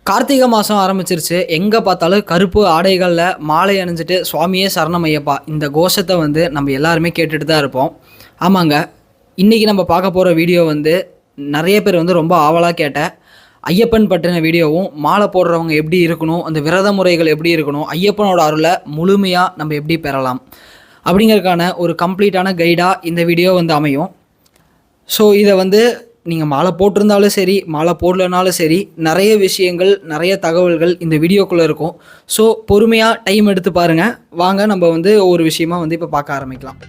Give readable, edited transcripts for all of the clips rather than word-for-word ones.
கார்த்திகை மாதம் ஆரம்பிச்சிருச்சு. எங்கே பார்த்தாலும் கருப்பு ஆடைகளில் மாலை அணிஞ்சிட்டு சுவாமியே சரணம் ஐயப்பா இந்த கோஷத்தை வந்து நம்ம எல்லாருமே கேட்டுட்டு தான் இருப்போம். ஆமாங்க, இன்றைக்கி நம்ம பார்க்க போகிற வீடியோ வந்து நிறைய பேர் வந்து ரொம்ப ஆவலாக கேட்ட ஐயப்பன் பற்றின வீடியோவும், மாலை போடுறவங்க எப்படி இருக்கணும், அந்த விரத முறைகள் எப்படி இருக்கணும், ஐயப்பனோட அருளை முழுமையாக நம்ம எப்படி பெறலாம் அப்படிங்கிறதுக்கான ஒரு கம்ப்ளீட்டான கைடாக இந்த வீடியோ வந்து அமையும். ஸோ இதை வந்து நீங்கள் மாலை போட்டிருந்தாலும் சரி, மாலை போடலனாலும் சரி, நிறைய விஷயங்கள், நிறைய தகவல்கள் இந்த வீடியோக்குள்ளே இருக்கும். ஸோ பொறுமையாக டைம் எடுத்து பாருங்கள். வாங்க நம்ம வந்து ஒரு விஷயமா வந்து இப்போ பார்க்க ஆரம்பிக்கலாம்.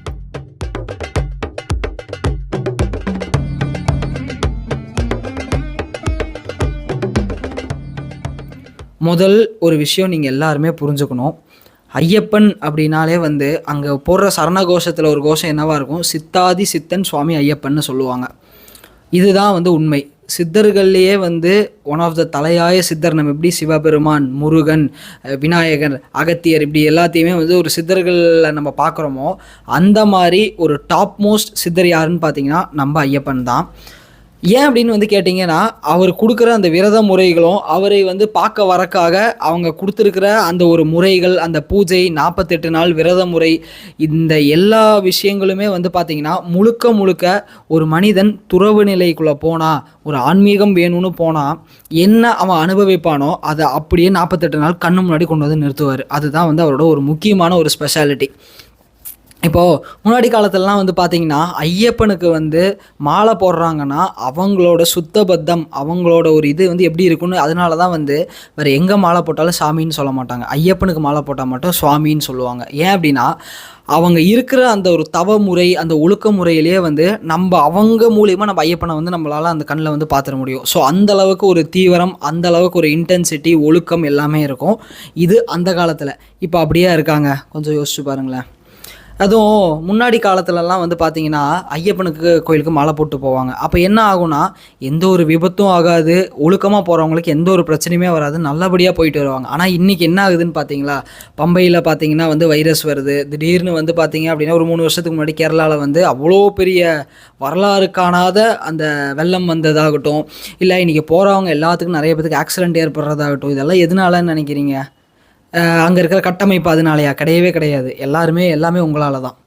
முதல் ஒரு விஷயம் நீங்கள் எல்லாருமே புரிஞ்சுக்கணும். ஐயப்பன் அப்படின்னாலே வந்து அங்கே போடுற சரணகோஷத்தில் ஒரு கோஷம் என்னவாக இருக்கும், சித்தாதி சித்தன் சுவாமி ஐயப்பன்னு சொல்லுவாங்க. இதுதான் வந்து உண்மை. சித்தர்கள்லேயே வந்து ஒன் ஆஃப் த தலையாய சித்தர், நம்ம எப்படி சிவபெருமான், முருகன், விநாயகர், அகத்தியர் இப்படி எல்லாத்தையுமே வந்து ஒரு சித்தர்களில் நம்ம பார்க்குறோமோ, அந்த மாதிரி ஒரு டாப் மோஸ்ட் சித்தர் யாருன்னு பார்த்தீங்கன்னா நம்ம ஐயப்பன் தான். ஏன் அப்படின்னு வந்து கேட்டிங்கன்னா, அவர் கொடுக்குற அந்த விரத முறைகளும், அவரை வந்து பார்க்க வரக்காக அவங்க கொடுத்துருக்கிற அந்த ஒரு முறைகள், அந்த பூஜை, 48 நாள் விரத முறை, இந்த எல்லா விஷயங்களுமே வந்து பார்த்திங்கன்னா முழுக்க முழுக்க ஒரு மனிதன் துறவு நிலைக்குள்ளே போனால், ஒரு ஆன்மீகம் வேணும்னு போனால் என்ன அவன் அனுபவிப்பானோ அதை அப்படியே 48 நாள் கண்ணு முன்னாடி கொண்டு வந்து நிறுத்துவார். அதுதான் வந்து அவரோட ஒரு முக்கியமான ஒரு ஸ்பெஷாலிட்டி. இப்போது முன்னாடி காலத்துலலாம் வந்து பார்த்திங்கன்னா, ஐயப்பனுக்கு வந்து மாலை போடுறாங்கன்னா அவங்களோட சுத்தபத்தம், அவங்களோட ஒரு இது வந்து எப்படி இருக்குன்னு, அதனால தான் வந்து வேறு எங்கே மாலை போட்டாலும் சாமின்னு சொல்ல மாட்டாங்க. ஐயப்பனுக்கு மாலை போட்டால் மட்டும் சுவாமின்னு சொல்லுவாங்க. ஏன் அப்படின்னா, அவங்க இருக்கிற அந்த ஒரு தவ முறை, அந்த ஒழுக்க முறையிலேயே வந்து அவங்க மூலியமாக நம்ம ஐயப்பனை வந்து நம்மளால் அந்த கண்ணில் வந்து பார்த்துட முடியும். ஸோ அந்தளவுக்கு ஒரு தீவிரம், அந்தளவுக்கு ஒரு இன்டென்சிட்டி, ஒழுக்கம் எல்லாமே இருக்கும். இது அந்த காலத்தில். இப்போ அப்படியே இருக்காங்க, கொஞ்சம் யோசிச்சு பாருங்களேன். அதுவும் முன்னாடி காலத்துலலாம் வந்து பார்த்திங்கன்னா, ஐயப்பனுக்கு கோயிலுக்கு மாலை போட்டு போவாங்க. அப்போ என்ன ஆகும்னா, எந்த ஒரு விபத்தும் ஆகாது, ஒழுக்கமாக போகிறவங்களுக்கு எந்த ஒரு பிரச்சனையுமே வராது, நல்லபடியாக போயிட்டு வருவாங்க. ஆனால் இன்றைக்கி என்ன ஆகுதுன்னு பார்த்தீங்களா, பம்பையில் பார்த்திங்கன்னா வந்து வைரஸ் வருது. திடீர்னு வந்து பார்த்திங்க அப்படின்னா, ஒரு 3 வருஷத்துக்கு முன்னாடி கேரளாவில் வந்து அவ்வளோ பெரிய வரலாறு காணாத அந்த வெள்ளம் வந்ததாகட்டும், இல்லை இன்றைக்கி போகிறவங்க எல்லாத்துக்கும் நிறைய பேருக்கு ஆக்சிடென்ட் ஏற்படுறதாகட்டும், இதெல்லாம் எதனாலன்னு நினைக்கிறீங்க? அங்கே இருக்கிற கட்டமைப்பு அதனாலயா? கிடையவே கிடையாது. எல்லாமே உங்களால் தான்.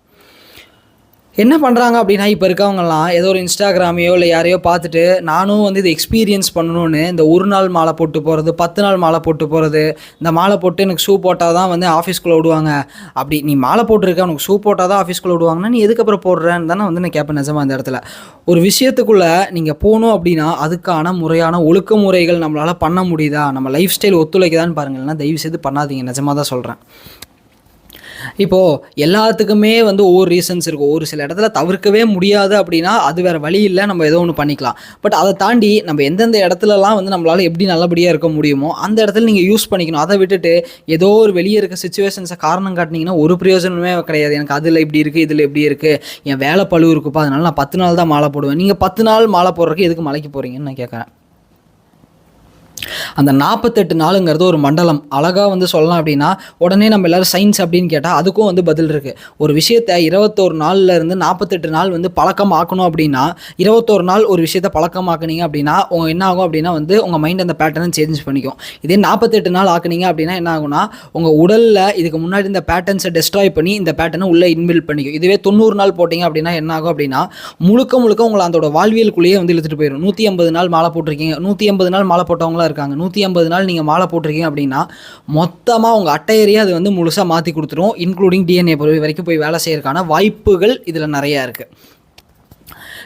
என்ன பண்ணுறாங்க அப்படின்னா, இப்போ இருக்கவங்கலாம் ஏதோ ஒரு இன்ஸ்டாகிராமையோ இல்லை யாரையோ பார்த்துட்டு, நானும் வந்து இதை எக்ஸ்பீரியன்ஸ் பண்ணணும்னு இந்த ஒரு நாள் மாலை போட்டு போகிறது, 10 நாள் மாலை போட்டு போகிறது, இந்த மாலை போட்டு எனக்கு ஷூ போட்டால் தான் வந்து ஆஃபீஸ்க்குள்ளே விடுவாங்க. அப்படி நீ மாலை போட்டிருக்க, உனக்கு ஷூ போட்டால் தான் ஆஃபீஸ்க்குள்ளே விடுவாங்கன்னா நீ எதுக்கப்புறம் போடுறேன்னு தானே வந்து நான் கேட்பேன். நிஜமாக அந்த இடத்துல ஒரு விஷயத்துக்குள்ளே நீங்கள் போகணும் அப்படின்னா அதுக்கான முறையான ஒழுக்க முறைகள் நம்மளால் பண்ண முடியுதா, நம்ம லைஃப் ஸ்டைல் ஒத்துழைக்குதான்னு பாருங்கள்னா தயவு செய்து பண்ணாதீங்க. நிஜமாக தான் சொல்கிறேன். இப்போது எல்லாத்துக்குமே வந்து ஒவ்வொரு ரீசன்ஸ் இருக்கும். ஒரு சில இடத்துல தவிர்க்கவே முடியாது அப்படின்னா அது வேறு வழி இல்லை, நம்ம ஏதோ ஒன்று பண்ணிக்கலாம். பட் அதை தாண்டி நம்ம எந்தெந்த இடத்துலலாம் வந்து நம்மளால் எப்படி நல்லபடியாக இருக்க முடியுமோ அந்த இடத்துல நீங்கள் யூஸ் பண்ணிக்கணும். அதை விட்டுட்டு ஏதோ ஒரு வெளியே இருக்க சிச்சுவேஷன்ஸை காரணம் காட்டினீங்கன்னா ஒரு பிரயோஜனமே கிடையாது. எனக்கு அதில் இப்படி இருக்குது, இதில் எப்படி இருக்குது, என் வேலை பழு இருக்குப்பா, அதனால நான் 10 நாள் தான் மாலை போடுவேன். நீங்கள் 10 நாள் மாலை போடுறதுக்கு எதுக்கு மலைக்கு போகிறீங்கன்னு நான் கேட்குறேன். அந்த 48 நாளுங்கிறது ஒரு மண்டலம். அழகாக வந்து சொல்லலாம் அப்படின்னா, உடனே நம்ம எல்லோரும் சயின்ஸ் அப்படின்னு கேட்டால் அதுக்கும் வந்து பதில் இருக்குது. ஒரு விஷயத்தை 21 நாள்லேருந்து 48 நாள் வந்து பழக்கம் ஆக்கணும் அப்படின்னா, 21 நாள் ஒரு விஷயத்தை பழக்கமாக்குனீங்க அப்படின்னா என்ன ஆகும் அப்படின்னா வந்து உங்கள் மைண்ட் அந்த பேட்டர்னை சேஞ்ச் பண்ணிக்கும். இதே 48 நாள் ஆக்குனீங்க அப்படின்னா என்ன ஆகும்னா, உங்கள் உடலில் இதுக்கு முன்னாடி இந்த பேட்டர்ன்ஸை டெஸ்ட்ராய் பண்ணி இந்த பேட்டர்னை உள்ளே இன்பில்ட் பண்ணிக்கும். இதுவே 90 நாள் போட்டிங்க அப்படின்னா என்ன ஆகும் அப்படின்னா, முழுக்க உங்களை அதோட வாழ்வியலுக்குள்ளேயே வந்து இழுத்துட்டு போயிடும். 180 நாள் மாலை போட்டிருக்கீங்க, 180 நாள் மாலை போட்டவங்களாம் இருக்காங்க. 150 நாள் நீங்கள் மாலை போட்டிருக்கீங்க அப்படின்னா மொத்தமாக உங்கள் அட்டையரையே அது வந்து முழுசாக மாற்றி கொடுத்துரும். இன்க்ளூடிங் டிஎன்ஏ வரைக்கும் போய் வேலை செய்யறதுக்கான வாய்ப்புகள் இதில் நிறையா இருக்குது.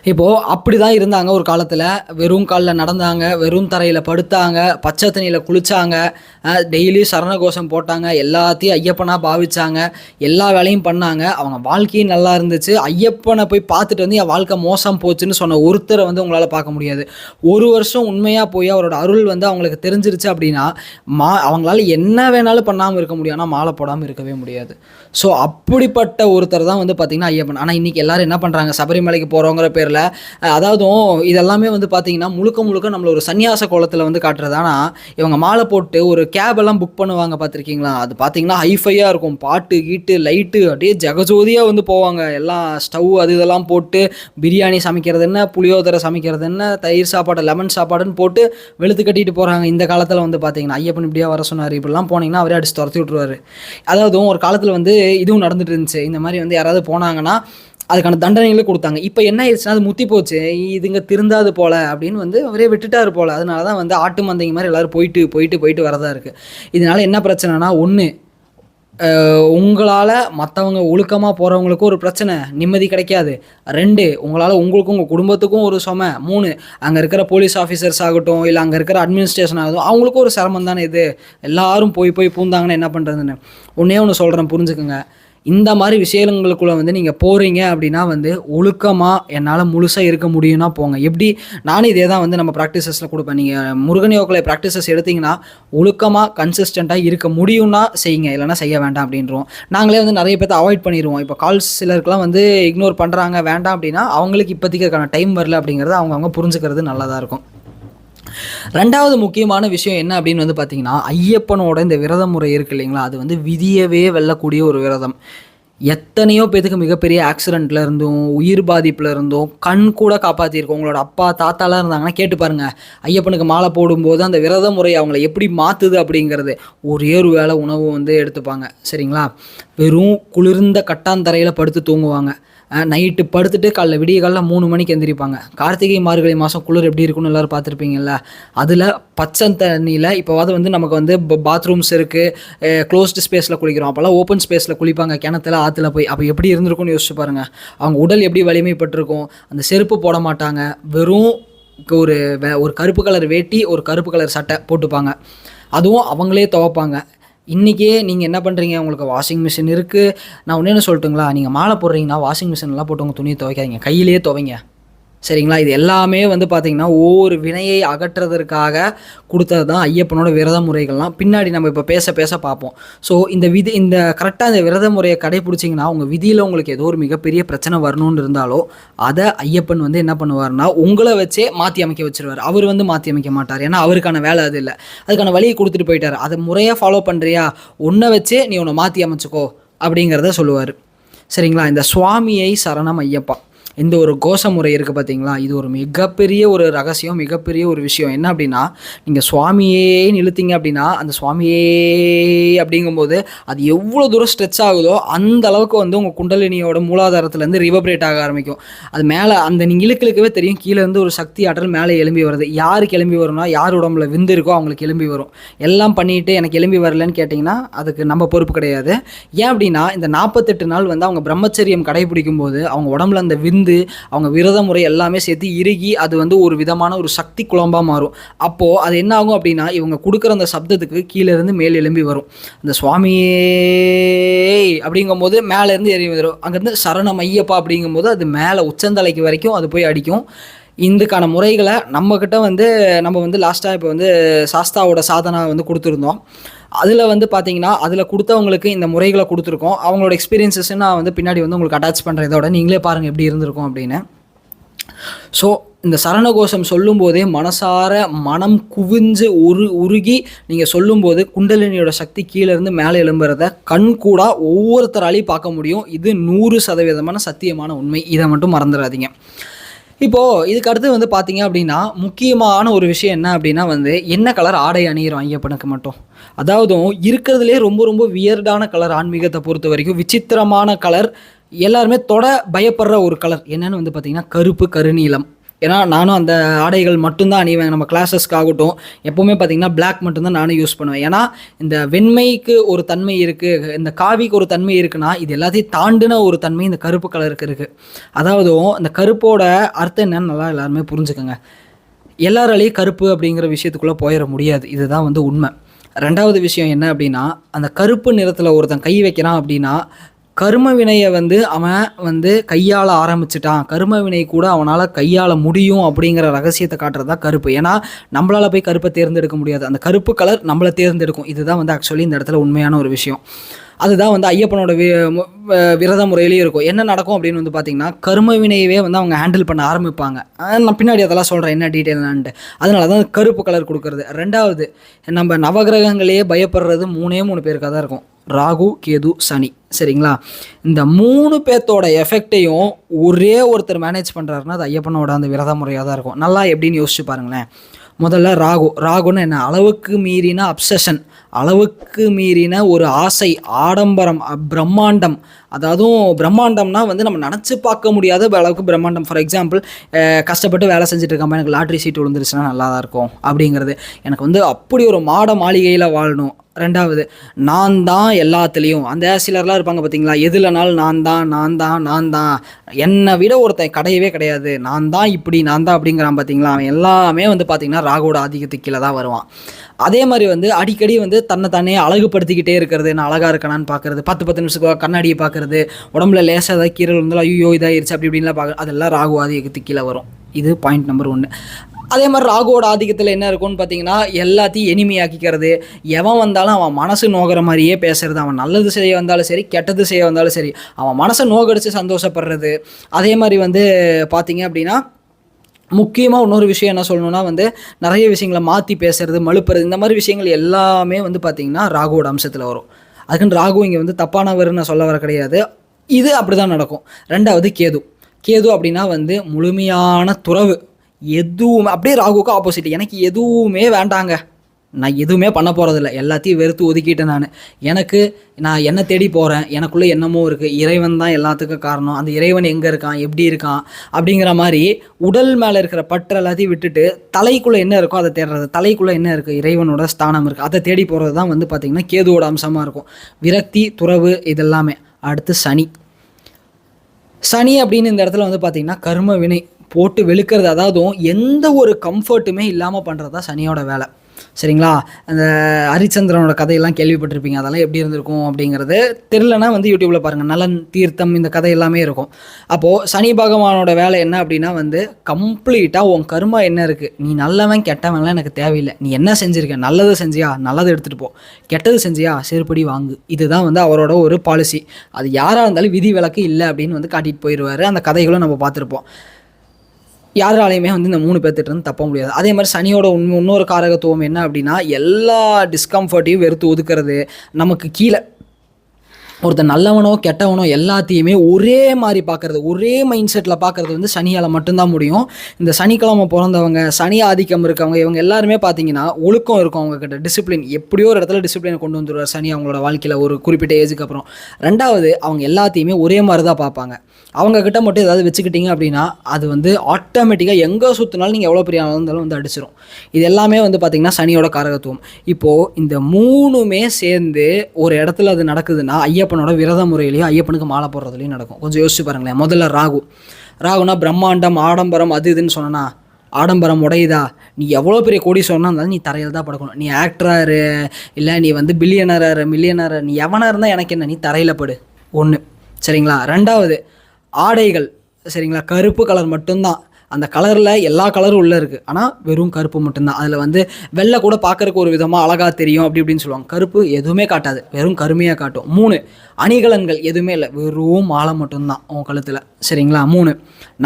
இப்போது அப்படி தான் இருந்தாங்க ஒரு காலத்தில். வெறும் காலில் நடந்தாங்க, வெறும் தரையில் படுத்தாங்க, பச்சை தண்ணியில் குளித்தாங்க, டெய்லி சரணகோஷம் போட்டாங்க, எல்லாத்தையும் ஐயப்பனாக பாவிச்சாங்க, எல்லா வேலையும் பண்ணாங்க. அவங்க வாழ்க்கையும் நல்லா இருந்துச்சு. ஐயப்பனை போய் பார்த்துட்டு வந்து என் வாழ்க்கை மோசம் போச்சுன்னு சொன்ன ஒருத்தரை வந்து உங்களால் பார்க்க முடியாது. ஒரு வருஷம் உண்மையாக போய் அவரோட அருள் வந்து அவங்களுக்கு தெரிஞ்சிருச்சு அப்படின்னா அவங்களால என்ன வேணாலும் பண்ணாமல் இருக்க முடியும், ஆனால் மாலை போடாமல் இருக்கவே முடியாது. ஸோ அப்படிப்பட்ட ஒருத்தர் தான் வந்து பார்த்திங்கன்னா ஐயப்பன். ஆனால் இன்றைக்கி எல்லோரும் என்ன பண்ணுறாங்க, சபரிமலைக்கு போகிறவங்கிற பேரில் தெரியல. அதாவதும் இதெல்லாமே வந்து பார்த்தீங்கன்னா முழுக்க முழுக்க நம்மள ஒரு சன்னியாச கோலத்தில் வந்து காட்டுறது. ஆனால் இவங்க மாலை போட்டு ஒரு கேப் எல்லாம் புக் பண்ணுவாங்க பார்த்துருக்கீங்களா? அது பார்த்தீங்கன்னா ஹைஃபையாக இருக்கும். பாட்டு கீட்டு லைட்டு அப்படியே ஜெகஜோதியாக வந்து போவாங்க. எல்லாம் ஸ்டவ் அது இதெல்லாம் போட்டு பிரியாணி சமைக்கிறது என்ன, புளியோதரை சமைக்கிறது என்ன, தயிர் சாப்பாடு லெமன் சாப்பாடுன்னு போட்டு வெளுத்து கட்டிட்டு போகிறாங்க. இந்த காலத்தில் வந்து பார்த்தீங்கன்னா ஐயப்பன் இப்படியா வர சொன்னார், இப்படிலாம் போனீங்கன்னா அவரே அடிச்சு துரத்தி விட்ருவாரு. அதாவதும் ஒரு காலத்தில் வந்து இதுவும் நடந்துட்டு இருந்துச்சு. இந்த மாதிரி வந்து யாராவது போனாங்கன்னா அதுக்கான தண்டனைகளை கொடுத்தாங்க. இப்போ என்ன ஆயிடுச்சுன்னா அது முத்தி போச்சு, இதுங்க திருந்தாது போல அப்படின்னு வந்து அவரே விட்டுட்டாரு போல. அதனால தான் வந்து ஆட்டு மந்தைங்க மாதிரி எல்லோரும் போயிட்டு போயிட்டு போயிட்டு வரதா இருக்குது. இதனால என்ன பிரச்சனைனா, ஒன்று உங்களால் மற்றவங்க ஒழுக்கமாக போகிறவங்களுக்கும் ஒரு பிரச்சனை, நிம்மதி கிடைக்காது. 2 உங்களால் உங்களுக்கும் உங்கள் குடும்பத்துக்கும் ஒரு சுமை. 3 அங்கே இருக்கிற போலீஸ் ஆஃபீஸர்ஸ் ஆகட்டும், இல்லை அங்கே இருக்கிற அட்மினிஸ்ட்ரேஷன் ஆகட்டும், அவங்களுக்கும் ஒரு சிரமம் தானே இது. எல்லாரும் போய் போய் பூந்தாங்கன்னா என்ன பண்ணுறதுன்னு ஒன்றே ஒன்று சொல்கிறேன், புரிஞ்சுக்குங்க. இந்த மாதிரி விஷயங்களுக்குள்ளே வந்து நீங்கள் போகிறீங்க அப்படின்னா வந்து ஒழுக்கமாக என்னால் முழுசாக இருக்க முடியும்னா போங்க. எப்படி நானும் இதே தான் வந்து நம்ம ப்ராக்டிசஸில் கொடுப்பேன். நீங்கள் முருகன் யோகக்கலை ப்ராக்டிசஸ் எடுத்திங்கன்னா ஒழுக்கமாக கன்சிஸ்டண்ட்டாக இருக்க முடியும்னா செய்யுங்க, இல்லைனா செய்ய வேண்டாம் அப்படின்றோம். நாங்களே வந்து நிறைய பேர்த்த அவாய்ட் பண்ணிடுவோம். இப்போ கால்ஸ் சிலருக்குலாம் வந்து இக்னோர் பண்ணுறாங்க வேண்டாம் அப்படின்னா அவங்களுக்கு இப்போதைக்கு அதுக்கான டைம் வரல அப்படிங்கிறத அவங்க புரிஞ்சுக்கிறது நல்லதாக இருக்கும். 2வது முக்கியமான விஷயம் என்ன அப்படின்னு வந்து பார்த்தீங்கன்னா, ஐயப்பனோட இந்த விரத முறை இருக்குது இல்லைங்களா, அது வந்து விதியவே வெல்லக்கூடிய ஒரு விரதம். எத்தனையோ பேத்துக்கு மிகப்பெரிய ஆக்சிடெண்ட்டில் இருந்தும், உயிர் பாதிப்பில் இருந்தும் கண் கூட காப்பாற்றிருக்கோம். உங்களோட அப்பா தாத்தாலாம் இருந்தாங்கன்னா கேட்டு பாருங்கள், ஐயப்பனுக்கு மாலை போடும்போது அந்த விரத முறை அவங்கள எப்படி மாற்றுது அப்படிங்கிறது. ஒரே ஒரு வேளை உணவு வந்து எடுத்துப்பாங்க, சரிங்களா? வெறும் குளிர்ந்த கட்டாந்தரையில் படுத்து தூங்குவாங்க. நைட்டு படுத்துட்டு காலைல விடிய காலைல 3 மணிக்கு எந்திரிப்பாங்க. கார்த்திகை மார்கழி மாதம் குளிர் எப்படி இருக்குன்னு எல்லோரும் பார்த்துருப்பீங்கல்ல. அதில் பச்சை தண்ணியில் இப்போவாது வந்து நமக்கு வந்து பாத்ரூம்ஸ் இருக்குது, க்ளோஸ்டு ஸ்பேஸில் குளிக்கிறோம். அப்போல்லாம் ஓப்பன் ஸ்பேஸில் குளிப்பாங்க, கிணத்துல ஆற்றுல போய். அப்போ எப்படி இருந்திருக்கும்னு யோசிச்சு பாருங்கள். அவங்க உடல் எப்படி வலிமைப்பட்டிருக்கும். அந்த செருப்பு போட மாட்டாங்க, வெறும் ஒரு கருப்பு கலர் வேட்டி, ஒரு கருப்பு கலர் சட்டை போட்டுப்பாங்க. அதுவும் அவங்களே துவைப்பாங்க. இன்றைக்கே நீங்கள் என்ன பண்ணுறீங்க, உங்களுக்கு வாஷிங் மிஷின் இருக்குது. நான் ஒன்று சொல்லட்டுங்களா, நீங்கள் மாலை போடுறீங்கன்னா வாஷிங் மிஷின்லாம் போட்டு உங்கள் துணியை துவைக்காதீங்க, கையிலேயே துவைங்க, சரிங்களா? இது எல்லாமே வந்து பார்த்திங்கன்னா ஒவ்வொரு வினையை அகற்றுறதற்காக கொடுத்தது தான் ஐயப்பனோட விரத முறைகள்லாம். பின்னாடி நம்ம இப்போ பேச பேச பார்ப்போம். ஸோ இந்த கரெக்டாக இந்த விரத முறையை கடைப்பிடிச்சிங்கன்னா உங்கள் விதியில் உங்களுக்கு ஏதோ ஒரு மிகப்பெரிய பிரச்சனை வரணும்னு இருந்தாலோ அதை ஐயப்பன் வந்து என்ன பண்ணுவார்னா உங்களை வச்சே மாற்றி அமைக்க வச்சுருவார். அவர் வந்து மாற்றி அமைக்க மாட்டார், ஏன்னா அவருக்கான வேலை அது இல்லை. அதுக்கான வழியை கொடுத்துட்டு போயிட்டார். அதை முறையாக ஃபாலோ பண்ணுறியா, ஒன்றை வச்சே நீ உன்னை மாற்றி அமைச்சுக்கோ அப்படிங்கிறத சொல்லுவார், சரிங்களா? இந்த சுவாமியை சரணம் ஐயப்பா, இந்த ஒரு கோஷ முறை இருக்குது பார்த்தீங்களா, இது ஒரு மிகப்பெரிய ஒரு ரகசியம், மிகப்பெரிய ஒரு விஷயம். என்ன அப்படின்னா, நீங்கள் சுவாமியே இழுத்தீங்க அப்படின்னா அந்த சுவாமியே அப்படிங்கும்போது அது எவ்வளோ தூரம் ஸ்ட்ரெச் ஆகுதோ அந்த அளவுக்கு வந்து உங்கள் குண்டலினியோட மூலாதாரத்துலேருந்து ரிவப்ரேட் ஆக ஆரம்பிக்கும். அது மேலே அந்த நீங்கள் இழுக்கவே தெரியும், கீழே இருந்து ஒரு சக்தி ஆற்றல் மேலே எழும்பி வருது. யாருக்கு எழும்பி வரும்னா, யார் உடம்புல விந்து இருக்கோ அவங்களுக்கு எழும்பி வரும். எல்லாம் பண்ணிவிட்டு எனக்கு எழும்பி வரலன்னு கேட்டிங்கன்னா அதுக்கு நம்ம பொறுப்பு கிடையாது. ஏன் அப்படின்னா, இந்த 48 நாள் வந்து அவங்க பிரம்மச்சரியம் கடைபிடிக்கும் போது அவங்க உடம்புல அந்த விந்து, அவங்க விரத முறை எல்லாமே சேர்த்து இறுகி அது வந்து ஒரு விதமான ஒரு சக்தி குழம்பா மாறும். அப்போ அது என்ன ஆகும் அப்படின்னா, இவங்க கொடுக்குற அந்த சப்தத்துக்கு கீழே இருந்து மேல் எழும்பி வரும். அந்த சுவாமியே அப்படிங்கும்போது மேலே இருந்து எறி வரும். அங்கேருந்து சரணம் ஐயப்பா அப்படிங்கும்போது அது மேலே உச்சந்தலைக்கு வரைக்கும் அது போய் அடிக்கும். இதுக்கான முறைகளை நம்ம வந்து லாஸ்ட்டாக இப்போ வந்து சாஸ்தாவோட சாதனா வந்து கொடுத்துருந்தோம். அதில் வந்து பார்த்தீங்கன்னா அதில் கொடுத்தவங்களுக்கு இந்த முறைகளை கொடுத்துருக்கோம். அவங்களோட எக்ஸ்பீரியன்ஸஸ் நான் வந்து பின்னாடி வந்து உங்களுக்கு அட்டாச் பண்ணுறதோட நீங்களே பாருங்கள் எப்படி இருந்திருக்கும் அப்படின்னு. ஸோ இந்த சரணகோஷம் சொல்லும்போதே மனசார மனம் குவிஞ்சு உருகி நீங்கள் சொல்லும்போது குண்டலினியோட சக்தி கீழேருந்து மேலே எழும்புறத கண் கூட ஒவ்வொருத்தராலையும் பார்க்க முடியும். இது 100% சத்தியமான உண்மை, இதை மட்டும் மறந்துடாதீங்க. இப்போது இதுக்கு அடுத்து வந்து பார்த்தீங்க அப்படின்னா முக்கியமான ஒரு விஷயம் என்ன அப்படின்னா வந்து என்ன கலர் ஆடை அணிகிறோம் ஐயப்பனுக்கு மட்டும். அதாவது இருக்கிறதுலே ரொம்ப ரொம்ப வியர்டான கலர் ஆன்மீகத்தை பொறுத்த வரைக்கும், விசித்திரமான கலர், எல்லாருமே தொட பயப்படுற ஒரு கலர் என்னன்னு வந்து பார்த்திங்கன்னா கருப்பு கருநீலம். ஏன்னா நானும் அந்த ஆடைகள் மட்டும்தான் அணிவேன். நம்ம கிளாஸஸ்க்காகட்டும் எப்போவுமே பார்த்திங்கன்னா பிளாக் மட்டும்தான் நானும் யூஸ் பண்ணுவேன். ஏன்னா இந்த வெண்மைக்கு ஒரு தன்மை இருக்குது, இந்த காவிக்கு ஒரு தன்மை இருக்குன்னா இது எல்லாத்தையும் தாண்டின ஒரு தன்மை இந்த கருப்பு கலருக்கு இருக்குது. அதாவது இந்த கருப்போட அர்த்தம் என்னன்னு நல்லா எல்லாருமே புரிஞ்சுக்கோங்க. எல்லாராலையும் கருப்பு அப்படிங்கிற விஷயத்துக்குள்ளே போயிட முடியாது, இதுதான் வந்து உண்மை. 2வது விஷயம் என்ன அப்படின்னா, அந்த கருப்பு நிறத்தில் ஒருத்தன் கை வைக்கிறான் அப்படின்னா கர்ம வினையை வந்து அவன் வந்து கையாள ஆரம்பிச்சிட்டான், கர்ம வினை கூட அவனால் கையாள முடியும் அப்படிங்கிற ரகசியத்தை காட்டுறது தான் கருப்பு. ஏன்னா நம்மளால் போய் கருப்பை தேர்ந்தெடுக்க முடியாது, அந்த கருப்பு கலர் நம்மளை தேர்ந்தெடுக்கும். இதுதான் வந்து ஆக்சுவலி இந்த இடத்துல உண்மையான ஒரு விஷயம். அதுதான் வந்து ஐயப்பனோட விரத முறையிலேயே இருக்கும். என்ன நடக்கும் அப்படின்னு வந்து பார்த்திங்கன்னா, கர்ம வினையவே வந்து அவங்க ஹேண்டில் பண்ண ஆரம்பிப்பாங்க. நான் பின்னாடி அதெல்லாம் சொல்கிறேன் என்ன டீட்டெயிலான்ட்டு. அதனால தான் கருப்பு கலர் கொடுக்குறது. ரெண்டாவது, நம்ம நவகிரகங்களே பயப்படுறது 3 பேருக்காக தான் இருக்கும். ராகு, கேது, சனி. சரிங்களா? இந்த 3 பேர்த்தோட எஃபெக்டையும் ஒரே ஒருத்தர் மேனேஜ் பண்ணுறாருன்னா அது ஐயப்பனோட அந்த விரத முறையாக தான் இருக்கும். நல்லா எப்படின்னு யோசிச்சு பாருங்களேன். முதல்ல ராகுன்னு என்ன, அளவுக்கு மீறின அப்சஷன், அளவுக்கு மீறின ஒரு ஆசை, ஆடம்பரம், பிரம்மாண்டம். அதாவதும் பிரம்மாண்டம்னா வந்து நம்ம நினச்சி பார்க்க முடியாத அளவுக்கு பிரம்மாண்டம். ஃபார் எக்ஸாம்பிள், கஷ்டப்பட்டு வேலை செஞ்சுட்டு இருக்காமல் எனக்கு லாட்ரி சீட் விழுந்துருச்சுன்னா நல்லா தான் இருக்கும் அப்படிங்கிறது. எனக்கு வந்து அப்படி ஒரு மாட மாளிகையில் வாழணும். ரெண்டாவது, நான் தான் எல்லாத்துலேயும். அந்த சிலர்லாம் இருப்பாங்க பார்த்தீங்களா, எதுலனாலும் நான் தான், என்னை விட ஒருத்தன் கிடையவே கிடையாது, நான் தான் இப்படி, நான் தான் அப்படிங்கிறான் பார்த்தீங்களா. அவன் எல்லாமே வந்து பார்த்திங்கன்னா ராகுவோட ஆதிக்கத்துக்கு கீழே தான் வருவான். அதே மாதிரி வந்து அடிக்கடி வந்து தன்னை அழகுபடுத்திக்கிட்டே இருக்கிறது, நான் அழகாக இருக்கணான்னு பார்க்குறது, 10 நிமிஷத்துக்கு கண்ணாடியை பார்க்குறது, உடம்புல லேசாக ஏதாவது கீரல் இருந்தாலும் ஐயோ இதாகிடுச்சு அப்படி இப்படின்லாம் பார்க்குறது, அதெல்லாம் ராகு ஆதிக்கத்துக்கு கீழே வரும். இது பாயிண்ட் நம்பர் 1. அதே மாதிரி ராகுவோட ஆதிக்கத்தில் என்ன இருக்கும்னு பார்த்தீங்கன்னா, எல்லாத்தையும் எனிமையாக்கிக்கிறது, எவன் வந்தாலும் அவன் மனசு நோகிற மாதிரியே பேசுறது, அவன் நல்லது செய்ய வந்தாலும் சரி கெட்டது செய்ய வந்தாலும் சரி அவன் மனசை நோகடிச்சு சந்தோஷப்படுறது. அதே மாதிரி வந்து பார்த்திங்க அப்படின்னா, முக்கியமாக இன்னொரு விஷயம் என்ன சொல்லணும்னா வந்து நிறைய விஷயங்களை மாற்றி பேசுறது, மழுப்புறது, இந்த மாதிரி விஷயங்கள் எல்லாமே வந்து பார்த்திங்கன்னா ராகுவோட அம்சத்தில் வரும். அதுக்குன்னு ராகு இங்கே வந்து தப்பானவர்னு நான் சொல்ல வர கிடையாது, இது அப்படி தான் நடக்கும். ரெண்டாவது கேது அப்படின்னா வந்து முழுமையான துறவு. எதுவுமே அப்படியே ராகுவுக்கு ஆப்போசிட். எனக்கு எதுவுமே வேண்டாங்க, நான் எதுவுமே பண்ண போகிறதில்ல, எல்லாத்தையும் வெறுத்து ஒதுக்கிட்டேன். நான் என்ன தேடி போகிறேன், எனக்குள்ளே என்னமோ இருக்குது, இறைவன் தான் எல்லாத்துக்கும் காரணம், அந்த இறைவன் எங்கே இருக்கான், எப்படி இருக்கான் அப்படிங்கிற மாதிரி உடல் மேலே இருக்கிற பற்று எல்லாத்தையும் விட்டுட்டு தலைக்குள்ளே என்ன இருக்கோ அதை தேடுறது. தலைக்குள்ளே என்ன இருக்குது, இறைவனோட ஸ்தானம் இருக்குது, அதை தேடி போகிறது தான் வந்து பார்த்திங்கன்னா கேதுவோட அம்சமாக இருக்கும். விரக்தி, துறவு, இதெல்லாமே. அடுத்து சனி அப்படின்னு இந்த இடத்துல வந்து பார்த்திங்கன்னா கர்ம வினை போட்டு வெளுக்கிறது. அதாவது எந்த ஒரு கம்ஃபர்ட்டுமே இல்லாமல் பண்ணுறது தான் சனியோட வேலை. சரிங்களா? அந்த ஹரிச்சந்திரனோட கதையெல்லாம் கேள்விப்பட்டிருப்பீங்க, அதெல்லாம் எப்படி இருந்திருக்கும் அப்படிங்கிறது தெரிலனா வந்து யூடியூப்பில் பாருங்கள், நலன் தீர்த்தம், இந்த கதை எல்லாமே இருக்கும். அப்போது சனி பகவானோட வேலை என்ன அப்படின்னா வந்து கம்ப்ளீட்டாக உன் கர்மா என்ன இருக்குது, நீ நல்லவன் கெட்டவன்லாம் எனக்கு தேவையில்லை, நீ என்ன செஞ்சுருக்க, நல்லது செஞ்சியா நல்லதை எடுத்துகிட்டு போ, கெட்டது செஞ்சியா செருப்படி வாங்கு. இதுதான் வந்து அவரோட ஒரு பாலிசி. அது யாராக இருந்தாலும் விதி விலக்கு இல்லை அப்படின்னு வந்து காட்டிட்டு போயிடுவார். அந்த கதைகளும் நம்ம பார்த்துருப்போம். யாராலையுமே வந்து இந்த 3 பேர்த்திட்ட தப்ப முடியாது. அதே மாதிரி சனியோட இன்னொரு காரகத்துவம் என்ன அப்படின்னா, எல்லா டிஸ்கம்ஃபர்ட்டையும் வெறுத்து ஒதுக்கிறது. நமக்கு கீழே ஒருத்தர் நல்லவனோ கெட்டவனோ எல்லாத்தையுமே ஒரே மாதிரி பார்க்குறது, ஒரே மைண்ட் செட்டில் பார்க்குறது வந்து சனியால் மட்டும்தான் முடியும். இந்த சனிக்கிழமை பிறந்தவங்க, சனி ஆதிக்கம் இருக்கவங்க, இவங்க எல்லாருமே பார்த்தீங்கன்னா ஒழுக்கம் இருக்கும் அவங்கக்கிட்ட, டிசிப்ளின். எப்படியோ ஒரு இடத்துல டிசிப்ளினை கொண்டு வந்துடுவார் சனி அவங்களோட வாழ்க்கையில் ஒரு குறிப்பிட்ட ஏஜுக்கு அப்புறம். ரெண்டாவது, அவங்க எல்லாத்தையுமே ஒரே மாதிரி தான் பார்ப்பாங்க. அவங்கக்கிட்ட மட்டும் ஏதாவது வச்சுக்கிட்டிங்க அப்படின்னா அது வந்து ஆட்டோமேட்டிக்காக எங்கே சுற்றினாலும் நீங்கள் எவ்வளோ பெரிய இருந்தாலும் வந்து அடிச்சிடும். இது எல்லாமே வந்து பார்த்திங்கன்னா சனியோட காரகத்துவம். இப்போது இந்த 3மே சேர்ந்து ஒரு இடத்துல அது நடக்குதுன்னா ஐயப்பனோட விரத முறையிலையும் ஐயப்பனுக்கு மாலை போடுறதுலையும் நடக்கும். கொஞ்சம் யோசிச்சு பாருங்களேன். முதல்ல ராகுனா பிரம்மாண்டம், ஆடம்பரம், அது இதுன்னு சொன்னா ஆடம்பரம் உடையுதா, நீ எவ்வளோ பெரிய கோடீஸ்வரனா இருந்தாலும் நீ தரையில் தான் படுக்கணும். நீ ஆக்டராரு இல்லை நீ வந்து பில்லியனராரு மில்லியனரு, நீ எவனாக இருந்தால் எனக்கு என்ன, நீ தரையில் படு. ஒன்று. சரிங்களா? ரெண்டாவது, ஆடைகள். சரிங்களா? கருப்பு கலர் மட்டும்தான். அந்த கலரில் எல்லா கலரும் உள்ளே இருக்குது, ஆனால் வெறும் கருப்பு மட்டும்தான். அதில் வந்து வெள்ளை கூட பார்க்குறக்கு ஒரு விதமாக அழகாக தெரியும் அப்படி இப்படின்னு சொல்லுவாங்க. கருப்பு எதுவுமே காட்டாது, வெறும் கருமையாக காட்டும். 3, அணிகலன்கள் எதுவுமே இல்லை, வெறும் மாலை மட்டும்தான் உன் கழுத்தில். சரிங்களா? 3.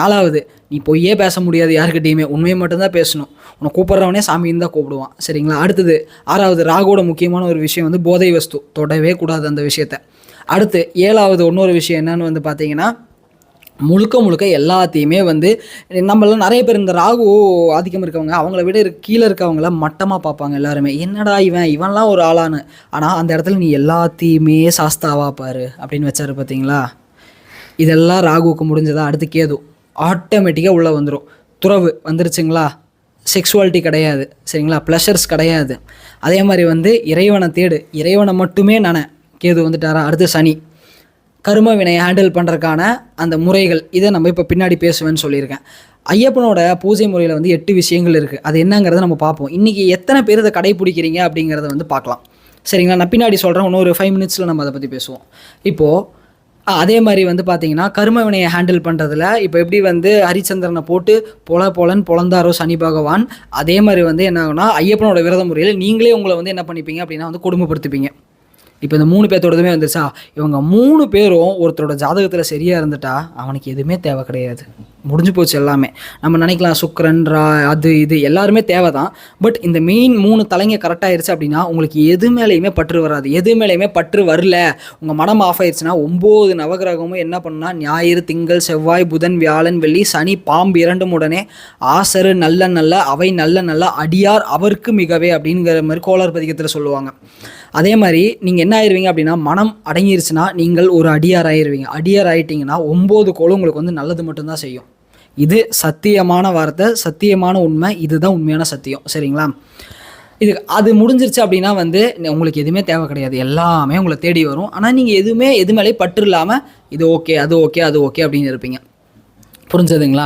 4வது, நீ பொய்யே பேச முடியாது யாருக்கிட்டையுமே, உண்மையை மட்டும்தான் பேசணும். உன்னை கூப்பிட்றவனே சாமின்னு தான் கூப்பிடுவான். சரிங்களா? அடுத்தது 6வது, ராகுவோட முக்கியமான ஒரு விஷயம் வந்து போதை வஸ்து, தொடவே கூடாது அந்த விஷயத்தை. அடுத்து 7வது இன்னொரு விஷயம் என்னன்னு வந்து பார்த்தீங்கன்னா, முழுக்க எல்லாத்தையுமே வந்து நம்மளாம் நிறைய பேர் இந்த ராகு ஆதிக்கம் இருக்கவங்க அவங்கள விட கீழே இருக்கவங்கள மட்டமாக பார்ப்பாங்க எல்லாருமே. என்னடா இவன்லாம் ஒரு ஆளானு. ஆனால் அந்த இடத்துல நீ எல்லாத்தையுமே சாஸ்தாவா பாரு அப்படின்னு வச்சாரு பார்த்தீங்களா. இதெல்லாம் ராகுவுக்கு முடிஞ்சதா. அடுத்து கேது ஆட்டோமேட்டிக்காக உள்ளே வந்துடும். துறவு வந்துருச்சுங்களா, செக்ஸுவாலிட்டி கிடையாது. சரிங்களா? ப்ளஷர்ஸ் கிடையாது. அதே மாதிரி வந்து இறைவனை தேடு, இறைவனை மட்டுமே கேது வந்துட்டாரா. அடுத்து சனி, கர்ம வினையை ஹேண்டில் பண்ணுறதுக்கான அந்த முறைகள், இதை நம்ம இப்போ பின்னாடி பேசுவேன்னு சொல்லியிருக்கேன். ஐயப்பனோட பூஜை முறையில் வந்து 8 விஷயங்கள் இருக்குது. அது என்னங்கிறத நம்ம பார்ப்போம். இன்றைக்கி எத்தனை பேர் இதை கடைப்பிடிக்கிறீங்க அப்படிங்கிறத வந்து பார்க்கலாம். சரிங்களா? நான் பின்னாடி சொல்கிறேன், இன்னொரு 5 மினிட்ஸில் நம்ம அதை பற்றி பேசுவோம். இப்போது அதே மாதிரி வந்து பார்த்தீங்கன்னா கர்ம வினையை ஹேண்டில் பண்ணுறதுல இப்போ எப்படி வந்து ஹரிச்சந்திரனை போட்டு பொலன்னு பொழந்தாரோ சனி பகவான், அதே மாதிரி வந்து என்ன ஆகுனா ஐயப்பனோட விரத முறையில் நீங்களே உங்களை வந்து என்ன பண்ணிப்பீங்க அப்படின்னா வந்து கொடுமைப்படுத்திப்பீங்க. இப்போ இந்த 3 பேர்த்தோடதுமே வந்துருச்சா, இவங்க 3 பேரும் ஒருத்தரோட ஜாதகத்தில் சரியாக இருந்துட்டா அவனுக்கு எதுவுமே தேவை கிடையாது, முடிஞ்சு போச்சு எல்லாமே. நம்ம நினைக்கலாம் சுக்கிரன் அது இது எல்லாருமே தேவை தான். பட் இந்த மெயின் 3 தலைங்க கரெக்டாகிடுச்சு அப்படின்னா உங்களுக்கு எது மேலேயுமே பற்று வராது. எது மேலேயுமே பற்று வரல, உங்கள் மனம் ஆஃப் ஆயிடுச்சுன்னா 9 நவகிரகமும் என்ன பண்ணால் ஞாயிறு திங்கள் செவ்வாய் புதன் வியாழன் வெள்ளி சனி பாம்பு 2 உடனே ஆசரு நல்ல நல்ல அவை நல்ல நல்ல அடியார் அவருக்கு மிகவே அப்படிங்கிற மாதிரி கோளாறு பதிகத்தில் சொல்லுவாங்க. அதே மாதிரி நீங்கள் என்ன ஆயிடுவீங்க அப்படின்னா மனம் அடங்கிருச்சுன்னா நீங்கள் ஒரு அடியார் ஆயிடுவீங்க. அடியார் ஆகிட்டிங்கன்னா 9 கோளும் உங்களுக்கு வந்து நல்லது மட்டும்தான் செய்யும். இது சத்தியமான வார்த்தை, சத்தியமான உண்மை, இதுதான் உண்மையான சத்தியம். சரிங்களா? இது அது முடிஞ்சிருச்சு அப்படின்னா வந்து உங்களுக்கு எதுவுமே தேவை கிடையாது, எல்லாமே உங்களை தேடி வரும். ஆனால் நீங்கள் எது மேலே பற்று இல்லாமல் இது ஓகே அது ஓகே அது ஓகே அப்படின்னு இருப்பீங்க. புரிஞ்சதுங்களா?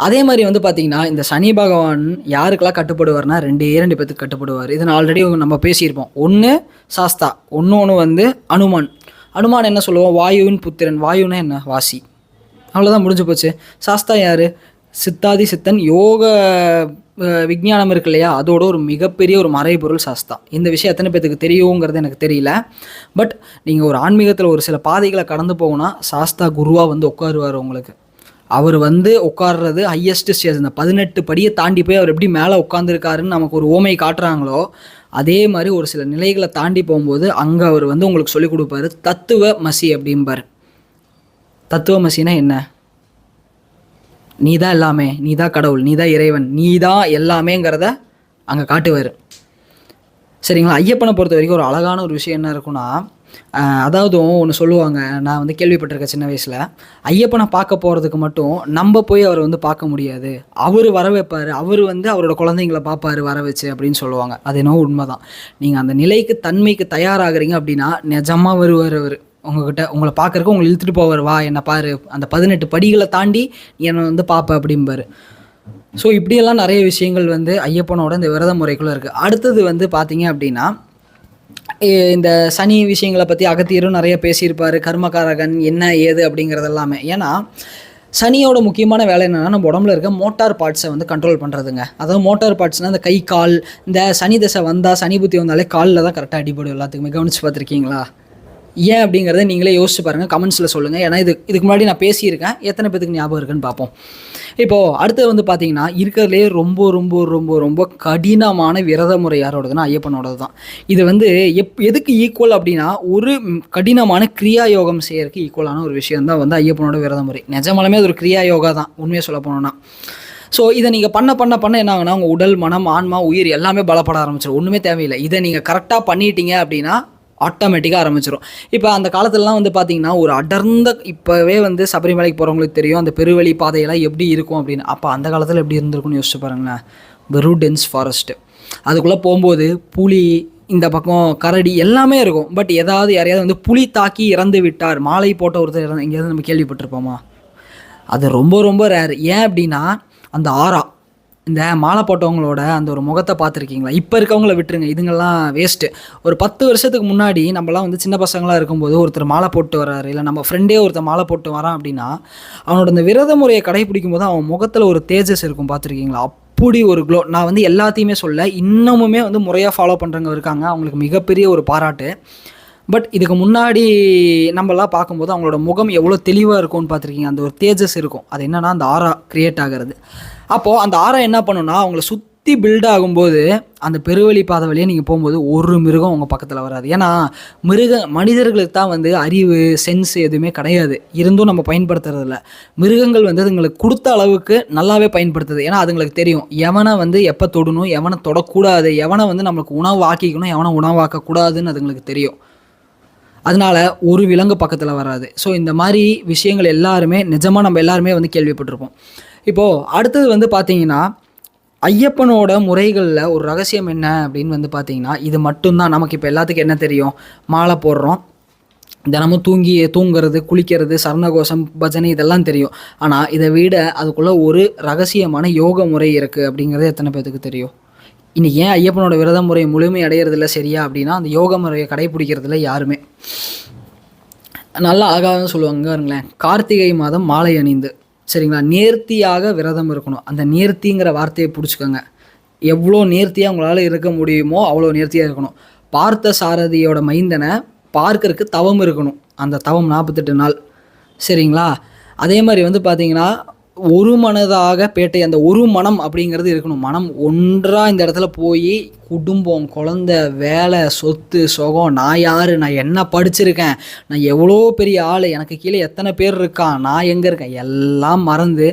அதே மாதிரி வந்து பார்த்தீங்கன்னா இந்த சனி பகவான் யாருக்கெல்லாம் கட்டுப்படுவார்னா 2 பேத்துக்கு கட்டுப்படுவார். இதை ஆல்ரெடி நம்ம பேசியிருப்போம். ஒன்று சாஸ்தா, ஒன்று வந்து அனுமான். அனுமான் என்ன சொல்லுவோம்? வாயுவின் புத்திரன். வாயுன்னா என்ன? வாசி. அவ்வளோதான், முடிஞ்சு போச்சு. சாஸ்தா யார்? சித்தாதி சித்தன் யோக விஞ்ஞானம் இருக்கு இல்லையா, அதோட ஒரு மிகப்பெரிய ஒரு மறைபொருள் சாஸ்தா. இந்த விஷயம் எத்தனை பேத்துக்கு தெரியுங்கிறது எனக்கு தெரியல. பட் நீங்கள் ஒரு ஆன்மீகத்தில் ஒரு சில பாதைகளை கடந்து போகணும்னா சாஸ்தா குருவாக வந்து உட்காருவார் உங்களுக்கு. அவர் வந்து உட்கார்றது ஹையஸ்ட் ஸ்டேஜ். இந்த 18 படியை தாண்டி போய் அவர் எப்படி மேலே உட்காந்துருக்காருன்னு நமக்கு ஒரு ஓமை காட்டுறாங்களோ அதே மாதிரி ஒரு சில நிலைகளை தாண்டி போகும்போது அங்கே அவர் வந்து உங்களுக்கு சொல்லிக் கொடுப்பாரு. தத்துவ மசி அப்படிம்பார். தத்துவ மசினா என்ன? நீ தான் எல்லாமே, நீ தான் கடவுள், நீ தான் இறைவன், நீ தான் எல்லாமேங்கிறத அங்கே காட்டுவார். சரிங்களா? ஐயப்பனை பொறுத்த வரைக்கும் ஒரு அழகான ஒரு விஷயம் என்ன இருக்குன்னா, அதாவது ஒன்று சொல்லுவாங்க, நான் வந்து கேள்விப்பட்டிருக்கேன் சின்ன வயசில். ஐயப்பனை பார்க்க போகிறதுக்கு மட்டும் நம்ம போய் அவரை வந்து பார்க்க முடியாது, அவர் வர வைப்பார், அவர் வந்து அவரோட குழந்தைங்களை பார்ப்பார் வர வச்சு அப்படின்னு சொல்லுவாங்க. அது என்னவோ உண்மை தான். நீங்கள் அந்த நிலைக்கு தன்மைக்கு தயாராகிறீங்க அப்படின்னா நிஜமாக வருவார் அவர் உங்ககிட்ட. உங்களை பார்க்குறக்கு உங்களை இழுத்துட்டு போவார். வா என்னை பாரு, அந்த 18 படிகளை தாண்டி என்னை வந்து பார்ப்ப அப்படிம்பாரு. ஸோ இப்படியெல்லாம் நிறைய விஷயங்கள் வந்து ஐயப்பனோட இந்த விரத முறைக்குள்ளே இருக்குது. அடுத்தது வந்து பார்த்தீங்க அப்படின்னா இந்த சனி விஷயங்களை பற்றி அகத்தியரும் நிறைய பேசியிருப்பார். கர்மகாரகன் என்ன ஏது அப்படிங்கிறது எல்லாமே. ஏன்னா சனியோட முக்கியமான வேலை என்னென்னா நம்ம உடம்புல இருக்க மோட்டார் பார்ட்ஸை வந்து கண்ட்ரோல் பண்ணுறதுங்க. அதாவது மோட்டார் பார்ட்ஸ்னால் இந்த கை கால், இந்த சனி தசை வந்தால் சனி புத்தி வந்தாலே காலில் தான் கரெக்டாக அடிபடும். எல்லாத்துக்குமே கவனித்து பார்த்துருக்கீங்களா? ஏன் அப்படிங்கிறத நீங்களே யோசிச்சு பாருங்கள், கமெண்ட்ஸில் சொல்லுங்கள். ஏன்னா இதுக்கு முன்னாடி நான் பேசியிருக்கேன், எத்தனை பேத்துக்கு ஞாபகம் இருக்குன்னு பார்ப்போம். இப்போது அடுத்தது வந்து பார்த்தீங்கன்னா இருக்கிறதுலே ரொம்ப ரொம்ப ரொம்ப ரொம்ப கடினமான விரத முறை யாரோடதுன்னா ஐயப்பனோடது தான். இது வந்து எதுக்கு ஈக்குவல் அப்படின்னா ஒரு கடினமான கிரியா யோகம் செய்யறதுக்கு ஈக்குவலான ஒரு விஷயம் தான் வந்து ஐயப்பனோட விரத முறை. நிஜமாலுமே அது ஒரு கிரியா யோகா தான் உண்மையாக சொல்ல போனோன்னா. ஸோ இதை நீங்கள் பண்ண என்ன ஆகுனா உங்கள் உடல் மனம் ஆன்மா உயிர் எல்லாமே பலப்பட ஆரம்பிச்சிடும். ஒன்றுமே தேவையில்லை. இதை நீங்கள் கரெக்டாக பண்ணிட்டீங்க அப்படின்னா ஆட்டோமேட்டிக்காக ஆரம்பிச்சிடும். இப்போ அந்த காலத்துலலாம் வந்து பார்த்திங்கன்னா ஒரு அடர்ந்த, இப்போவே வந்து சபரிமலைக்கு போகிறவங்களுக்கு தெரியும் அந்த பெருவழி பாதையெல்லாம் எப்படி இருக்கும் அப்படின்னு. அப்போ அந்த காலத்தில் எப்படி இருந்திருக்குன்னு யோசிச்சு பாருங்களேன். வெறும் டென்ஸ் ஃபாரஸ்ட்டு. அதுக்குள்ளே போகும்போது புலி, இந்த பக்கம் கரடி எல்லாமே இருக்கும். பட் யாரையாவது வந்து புலி தாக்கி இறந்து விட்டார், மாலை போட்ட ஒருத்தர் எங்கேயாவது நம்ம கேள்விப்பட்டிருப்போமா? அது ரொம்ப ரொம்ப ரேர். ஏன் அப்படின்னா அந்த ஆறா இந்த மாலை போட்டவங்களோட அந்த ஒரு முகத்தை பார்த்துருக்கீங்களா? இப்போ இருக்கவங்கள விட்டுருங்க, இதுங்கெல்லாம் வேஸ்ட்டு. ஒரு 10 வருஷத்துக்கு முன்னாடி நம்மலாம் வந்து சின்ன பசங்களாக இருக்கும்போது ஒருத்தர் மாலை போட்டு வர்றாரு, இல்லை நம்ம ஃப்ரெண்டே ஒருத்தர் மாலை போட்டு வரான் அப்படின்னா அவனோட இந்த விரத முறையை கடைப்பிடிக்கும் போது அவன் முகத்தில் ஒரு தேஜஸ் இருக்கும். பார்த்துருக்கீங்களா? அப்படி ஒரு க்ளோ. நான் வந்து எல்லாத்தையுமே சொல்ல, இன்னமுமே வந்து முறையாக ஃபாலோ பண்ணுறவங்க இருக்காங்க, அவங்களுக்கு மிகப்பெரிய ஒரு பாராட்டு. பட் இதுக்கு முன்னாடி நம்மளாம் பார்க்கும்போது அவங்களோட முகம் எவ்வளோ தெளிவாக இருக்கும்னு பார்த்துருக்கீங்க. அந்த ஒரு தேஜஸ் இருக்கும். அது என்னென்னா அந்த ஆரா க்ரியேட் ஆகிறது. அப்போது அந்த ஆரா என்ன பண்ணுன்னா அவங்கள சுற்றி பில்ட் ஆகும்போது அந்த பெருவழி பாதை வழியே நீங்கள் போகும்போது ஒரு மிருகம் உங்கள் பக்கத்தில் வராது. ஏன்னா மனிதர்களுக்கு தான் வந்து அறிவு சென்ஸ் எதுவுமே கிடையாது, இருந்தும் நம்ம பயன்படுத்துறதில்ல. மிருகங்கள் வந்து அதுங்களுக்கு கொடுத்த அளவுக்கு நல்லாவே பயன்படுத்துது. ஏன்னா அதுங்களுக்கு தெரியும் எவனை வந்து எப்போ தொடணும், எவனை தொடக்கூடாது, எவனை வந்து நம்மளுக்கு உணவு ஆக்கிக்கணும், எவனை உணவாக்கக்கூடாதுன்னு அதுங்களுக்கு தெரியும். அதனால் ஒரு விலங்கு பக்கத்தில் வராது. ஸோ இந்த மாதிரி விஷயங்கள் எல்லாருமே நிஜமாக நம்ம எல்லாருமே வந்து கேள்விப்பட்டிருப்போம். இப்போது அடுத்தது வந்து பார்த்திங்கன்னா ஐயப்பனோட முறைகளில் ஒரு ரகசியம் என்ன அப்படின்னு வந்து பார்த்திங்கன்னா இது மட்டும்தான். நமக்கு இப்போ எல்லாத்துக்கும் என்ன தெரியும்? மாலை போடுறோம், தினமும் தூங்குறது, குளிக்கிறது, சரணகோஷம், பஜனை, இதெல்லாம் தெரியும். ஆனால் இதை விட அதுக்குள்ளே ஒரு ரகசியமான யோக முறை இருக்குது அப்படிங்கிறது எத்தனை பேருக்கு தெரியும்? இன்றைக்கி ஏன் ஐயப்பனோட விரத முறை முழுமை அடையிறதில்ல சரியா அப்படின்னா அந்த யோக முறையை கடைப்பிடிக்கிறதுல யாருமே நல்லா அழகாக சொல்லுவாங்க பாருங்களேன். கார்த்திகை மாதம் மாலை அணிந்து, சரிங்களா, நேர்த்தியாக விரதம் இருக்கணும். அந்த நேர்த்திங்கிற வார்த்தையை பிடிச்சிக்கோங்க. எவ்வளோ நேர்த்தியாக உங்களால் இருக்க முடியுமோ அவ்வளோ நேர்த்தியாக இருக்கணும். பார்த்த சாரதியோட மைந்தனை பார்க்கறக்கு தவம் இருக்கணும். அந்த தவம் 48 நாள், சரிங்களா. அதே மாதிரி வந்து பார்த்தீங்கன்னா, ஒரு மனதாக பேட்டை, அந்த ஒரு மனம் அப்படிங்கிறது இருக்கணும். மனம் ஒன்றாக இந்த இடத்துல போய் குடும்பம், குழந்த, வேலை, சொத்து, சுகம், நான் யார், நான் என்ன படிச்சிருக்கேன், நான் எவ்வளோ பெரிய ஆள், எனக்கு கீழே எத்தனை பேர் இருக்கான், நான் எங்கே இருக்கேன், எல்லாம் மறந்து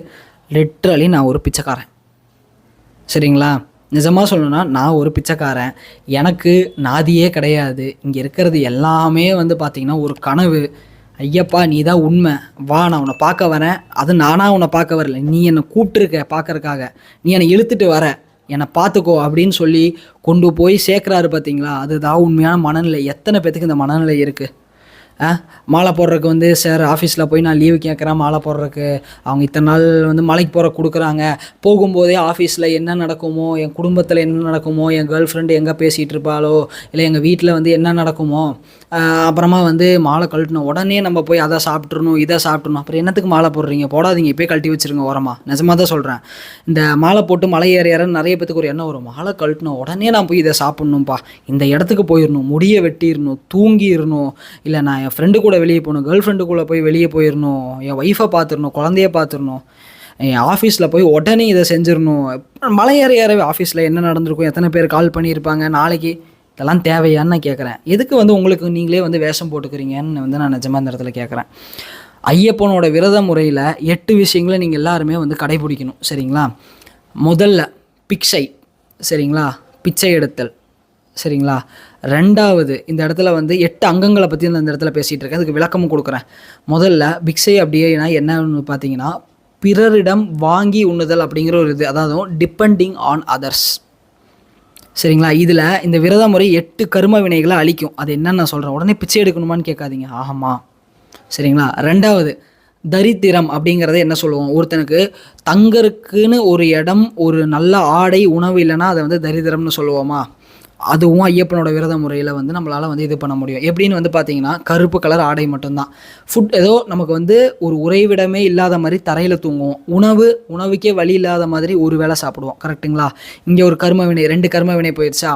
லிட்ரலி நான் ஒரு பிச்சைக்காரன். சரிங்களா, நிஜமாக சொல்லணும்னா நான் ஒரு பிச்சைக்காரன். எனக்கு நாதியே கிடையாது. இங்கே இருக்கிறது எல்லாமே வந்து பார்த்திங்கன்னா ஒரு கனவு. ஐயப்பா நீ தான் உண்மை, வா நான் உன்னை பார்க்க வரேன். அது நானாக உன்னை பார்க்க வரல, நீ என்னை கூப்பிட்டுருக்க பார்க்கறக்காக, நீ என்னை இழுத்துட்டு வர, என்னை பார்த்துக்கோ அப்படின்னு சொல்லி கொண்டு போய் சேர்க்குறாரு பார்த்தீங்களா. அதுதான் உண்மையான மனநிலை. எத்தனை பேத்துக்கு இந்த மனநிலை இருக்குது? மாலை போடுறதுக்கு வந்து சார் ஆஃபீஸில் போய் நான் லீவு கேட்குறேன் மாலை போடுறதுக்கு, அவங்க இத்தனை நாள் வந்து மலைக்கு போகிற கொடுக்குறாங்க. போகும்போதே ஆஃபீஸில் என்ன நடக்குமோ, என் குடும்பத்தில் என்ன நடக்குமோ, என் கேர்ள் ஃப்ரெண்டு எங்கே பேசிகிட்டு இருப்பாளோ, இல்லை எங்கள் வீட்டில் வந்து என்ன நடக்குமோ, அப்புறமா வந்து மாலை கழட்டணும் உடனே நம்ம போய் அதை சாப்பிட்றணும் இதை சாப்பிட்றணும். அப்புறம் என்னத்துக்கு மாலை போடுறீங்க, போடாதீங்க, இப்போயே கழட்டி வச்சுருங்க ஓரமாக. நிஜமாக தான் சொல்கிறேன். இந்த மாலை போட்டு மலை ஏறியாரன்னு நிறைய பேத்துக்கு ஒரு எண்ணம் வரும். மாலை கழட்டணும் உடனே நான் போய் இதை சாப்பிட்ணும்ப்பா, இந்த இடத்துக்கு போயிடணும், முடியை வெட்டிடணும், தூங்கிடணும், இல்லை நான் என் ஃப்ரெண்டு கூட வெளியே போகணும், கேர்ள் ஃப்ரெண்டு கூட போய் வெளியே போயிடணும், என் ஒய்ஃபை பார்த்துடணும், குழந்தைய பார்த்துடணும், என் ஆஃபீஸில் போய் உடனே இதை செஞ்சிடணும். மலை ஏறவே ஆஃபீஸில் என்ன நடந்திருக்கும், எத்தனை பேர் கால் பண்ணியிருப்பாங்க நாளைக்கு, இதெல்லாம் தேவையான்னு நான் கேட்குறேன். எதுக்கு வந்து உங்களுக்கு நீங்களே வந்து வேஷம் போட்டுக்கிறீங்கன்னு வந்து நான் நிஜமாக இந்த இடத்துல கேட்குறேன். ஐயப்பனோட விரத முறையில் 8 விஷயங்களை நீங்கள் எல்லாருமே வந்து கடைபிடிக்கணும். சரிங்களா, முதல்ல பிக்ஷை, சரிங்களா, பிச்சை எடுத்தல், சரிங்களா. ரெண்டாவது, இந்த இடத்துல வந்து 8 அங்கங்களை பற்றி நான் இந்த இடத்துல பேசிகிட்டு இருக்கேன், அதுக்கு விளக்கமும் கொடுக்குறேன். முதல்ல பிக்ஷை அப்படின்னா என்னன்னு பார்த்தீங்கன்னா, பிறரிடம் வாங்கி உண்ணுதல் அப்படிங்கிற ஒரு இது, அதாவது டிபெண்டிங் ஆன் அதர்ஸ். சரிங்களா, இதில் இந்த விரத முறை 8 கர்ம வினைகளை அழிக்கும். அது என்னன்னு நான் சொல்கிறேன். உடனே பிச்சை எடுக்கணுமான்னு கேட்காதீங்க, ஆகமா. சரிங்களா. ரெண்டாவது, தரித்திரம் அப்படிங்கிறத என்ன சொல்லுவோம், ஒருத்தனுக்கு தங்கறதுக்குன்னு ஒரு இடம், ஒரு நல்ல ஆடை, உணவு இல்லைன்னா அதை வந்து தரித்திரம்னு சொல்லுவோமா. அதுவும் ஐயப்பனோட விரத முறையில் வந்து நம்மளால் வந்து இது பண்ண முடியும். எப்படின்னு வந்து பார்த்தீங்கன்னா, கருப்பு கலர் ஆடை மட்டும்தான். ஃபுட் ஏதோ நமக்கு வந்து ஒரு உறைவிடமே இல்லாத மாதிரி தரையில் தூங்குவோம். உணவுக்கே வழி இல்லாத மாதிரி ஒரு வேளை சாப்பிடுவோம். கரெக்டுங்களா. இங்கே ஒரு கர்மவினை, 2 கர்மவினை போயிடுச்சா.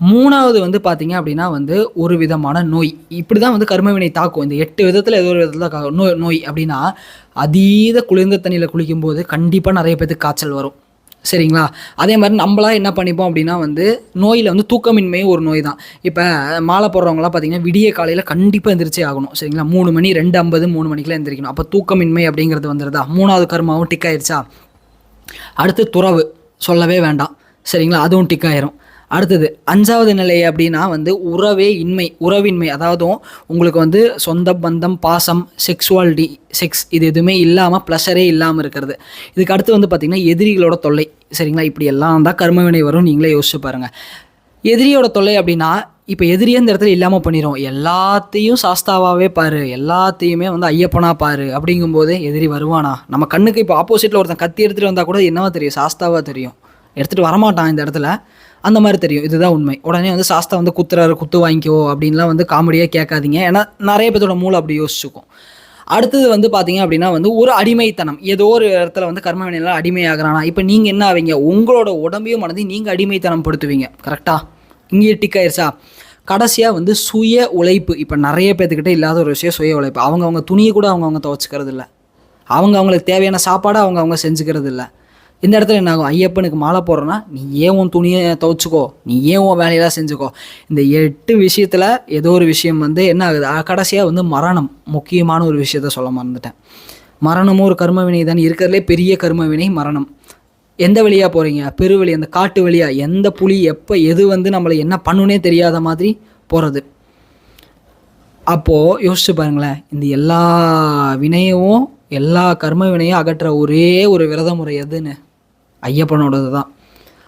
மூணாவது வந்து பார்த்தீங்க அப்படின்னா வந்து ஒரு விதமான நோய். இப்படி தான் வந்து கர்மவினை தாக்கும். இந்த 8 விதத்தில் ஏதோ ஒரு விதத்தில் தான் நோய் அப்படின்னா, அதீத குளிர்ந்த தண்ணியில் குளிக்கும்போது கண்டிப்பாக நிறைய பேருக்கு காய்ச்சல் வரும். சரிங்களா. அதே மாதிரி நம்மளாம் என்ன பண்ணிப்போம் அப்படின்னா வந்து நோயில் வந்து தூக்கமின்மையும் ஒரு நோய் தான். இப்போ மாலை போடுறவங்களாம் பார்த்தீங்கன்னா விடிய காலையில் கண்டிப்பாக எந்திரிச்சே ஆகணும். சரிங்களா, 3 மணி 2:50 3 மணிக்கெலாம் எந்திரிக்கணும். அப்போ தூக்கமின்மை அப்படிங்கிறது வந்துடுதா. 3வது கர்மாவும் டிக் ஆயிடுச்சா. அடுத்து துறவு சொல்லவே வேண்டாம். சரிங்களா, அதுவும் டிக் ஆயிரும். அடுத்தது 5வது நிலை அப்படின்னா வந்து உறவின்மை, அதாவது உங்களுக்கு வந்து சொந்த பந்தம், பாசம், செக்ஸுவாலிட்டி, செக்ஸ் இது எதுவுமே இல்லாமல், ப்ளஷரே இல்லாமல் இருக்கிறது. இதுக்கு அடுத்து வந்து பார்த்திங்கன்னா எதிரிகளோட தொல்லை. சரிங்களா, இப்படி எல்லாம் தான் கர்மவினை வரும். நீங்களே யோசிச்சு பாருங்கள். எதிரியோட தொல்லை அப்படின்னா, இப்போ எதிரியே இந்த இடத்துல இல்லாமல் பண்ணிடும். எல்லாத்தையும் சாஸ்தாவாகவே பாரு, எல்லாத்தையுமே வந்து ஐயப்பனா பாரு அப்படிங்கும்போது எதிரி வருவானா. நம்ம கண்ணுக்கு இப்போ ஆப்போசிட்டில் ஒருத்தன் கத்தி எடுத்துகிட்டு வந்தால் கூட என்னவா தெரியும், சாஸ்தாவாக தெரியும். எடுத்துகிட்டு வரமாட்டான் இந்த இடத்துல, அந்த மாதிரி தெரியும். இதுதான் உண்மை. உடனே வந்து சாஸ்தா வந்து குத்துறாரு, குத்து வாங்கிக்கோ அப்படின்லாம் வந்து காமெடியாக கேட்காதீங்க. ஏன்னா நிறைய பேர்த்தோட மூளை அப்படி யோசிச்சுக்கும். அடுத்தது வந்து பார்த்தீங்க அப்படின்னா வந்து ஒரு அடிமைத்தனம். ஏதோ ஒரு இடத்துல வந்து கர்மவினையில் அடிமையாகிறானா. இப்போ நீங்கள் என்ன ஆவீங்க, உங்களோட உடம்பையும் மனதையும் நீங்கள் அடிமைத்தனம் படுத்துவீங்க. கரெக்டாக, இங்கே டிக் ஆயிடுச்சா. கடைசியாக வந்து சுய உழைப்பு. இப்போ நிறைய பேர்த்துக்கிட்ட இல்லாத ஒரு விஷயம் சுய உழைப்பு. அவங்க துணியை கூட அவங்க துவைச்சிக்கிறது இல்லை. அவங்களுக்கு தேவையான சாப்பாடை அவங்க செஞ்சுக்கிறது இல்லை. இந்த இடத்துல என்ன ஆகும், ஐயப்பனுக்கு மாலை போடுறோன்னா நீ ஏன் உன் துணியை துவைச்சிக்கோ, நீ ஏன் உன் வேலையெல்லாம் செஞ்சுக்கோ. இந்த 8 விஷயத்தில் ஏதோ ஒரு விஷயம் வந்து என்ன ஆகுது, கடைசியாக வந்து மரணம். முக்கியமான ஒரு விஷயத்த சொல்ல மறந்துட்டேன். மரணமும் ஒரு கர்மவினை தான். இருக்கிறதுலே பெரிய கர்மவினை மரணம். எந்த வழியாக போகிறீங்க, பெருவழி, அந்த காட்டு வழியாக, எந்த புலி எப்போ எது வந்து நம்மளை என்ன பண்ணுனே தெரியாத மாதிரி போகிறது. அப்போது யோசிச்சு பாருங்களேன், இந்த எல்லா வினையும் எல்லா கர்ம வினையும் அகற்ற ஒரே ஒரு விரத முறை எதுன்னு, ஐயப்பனோடது தான்.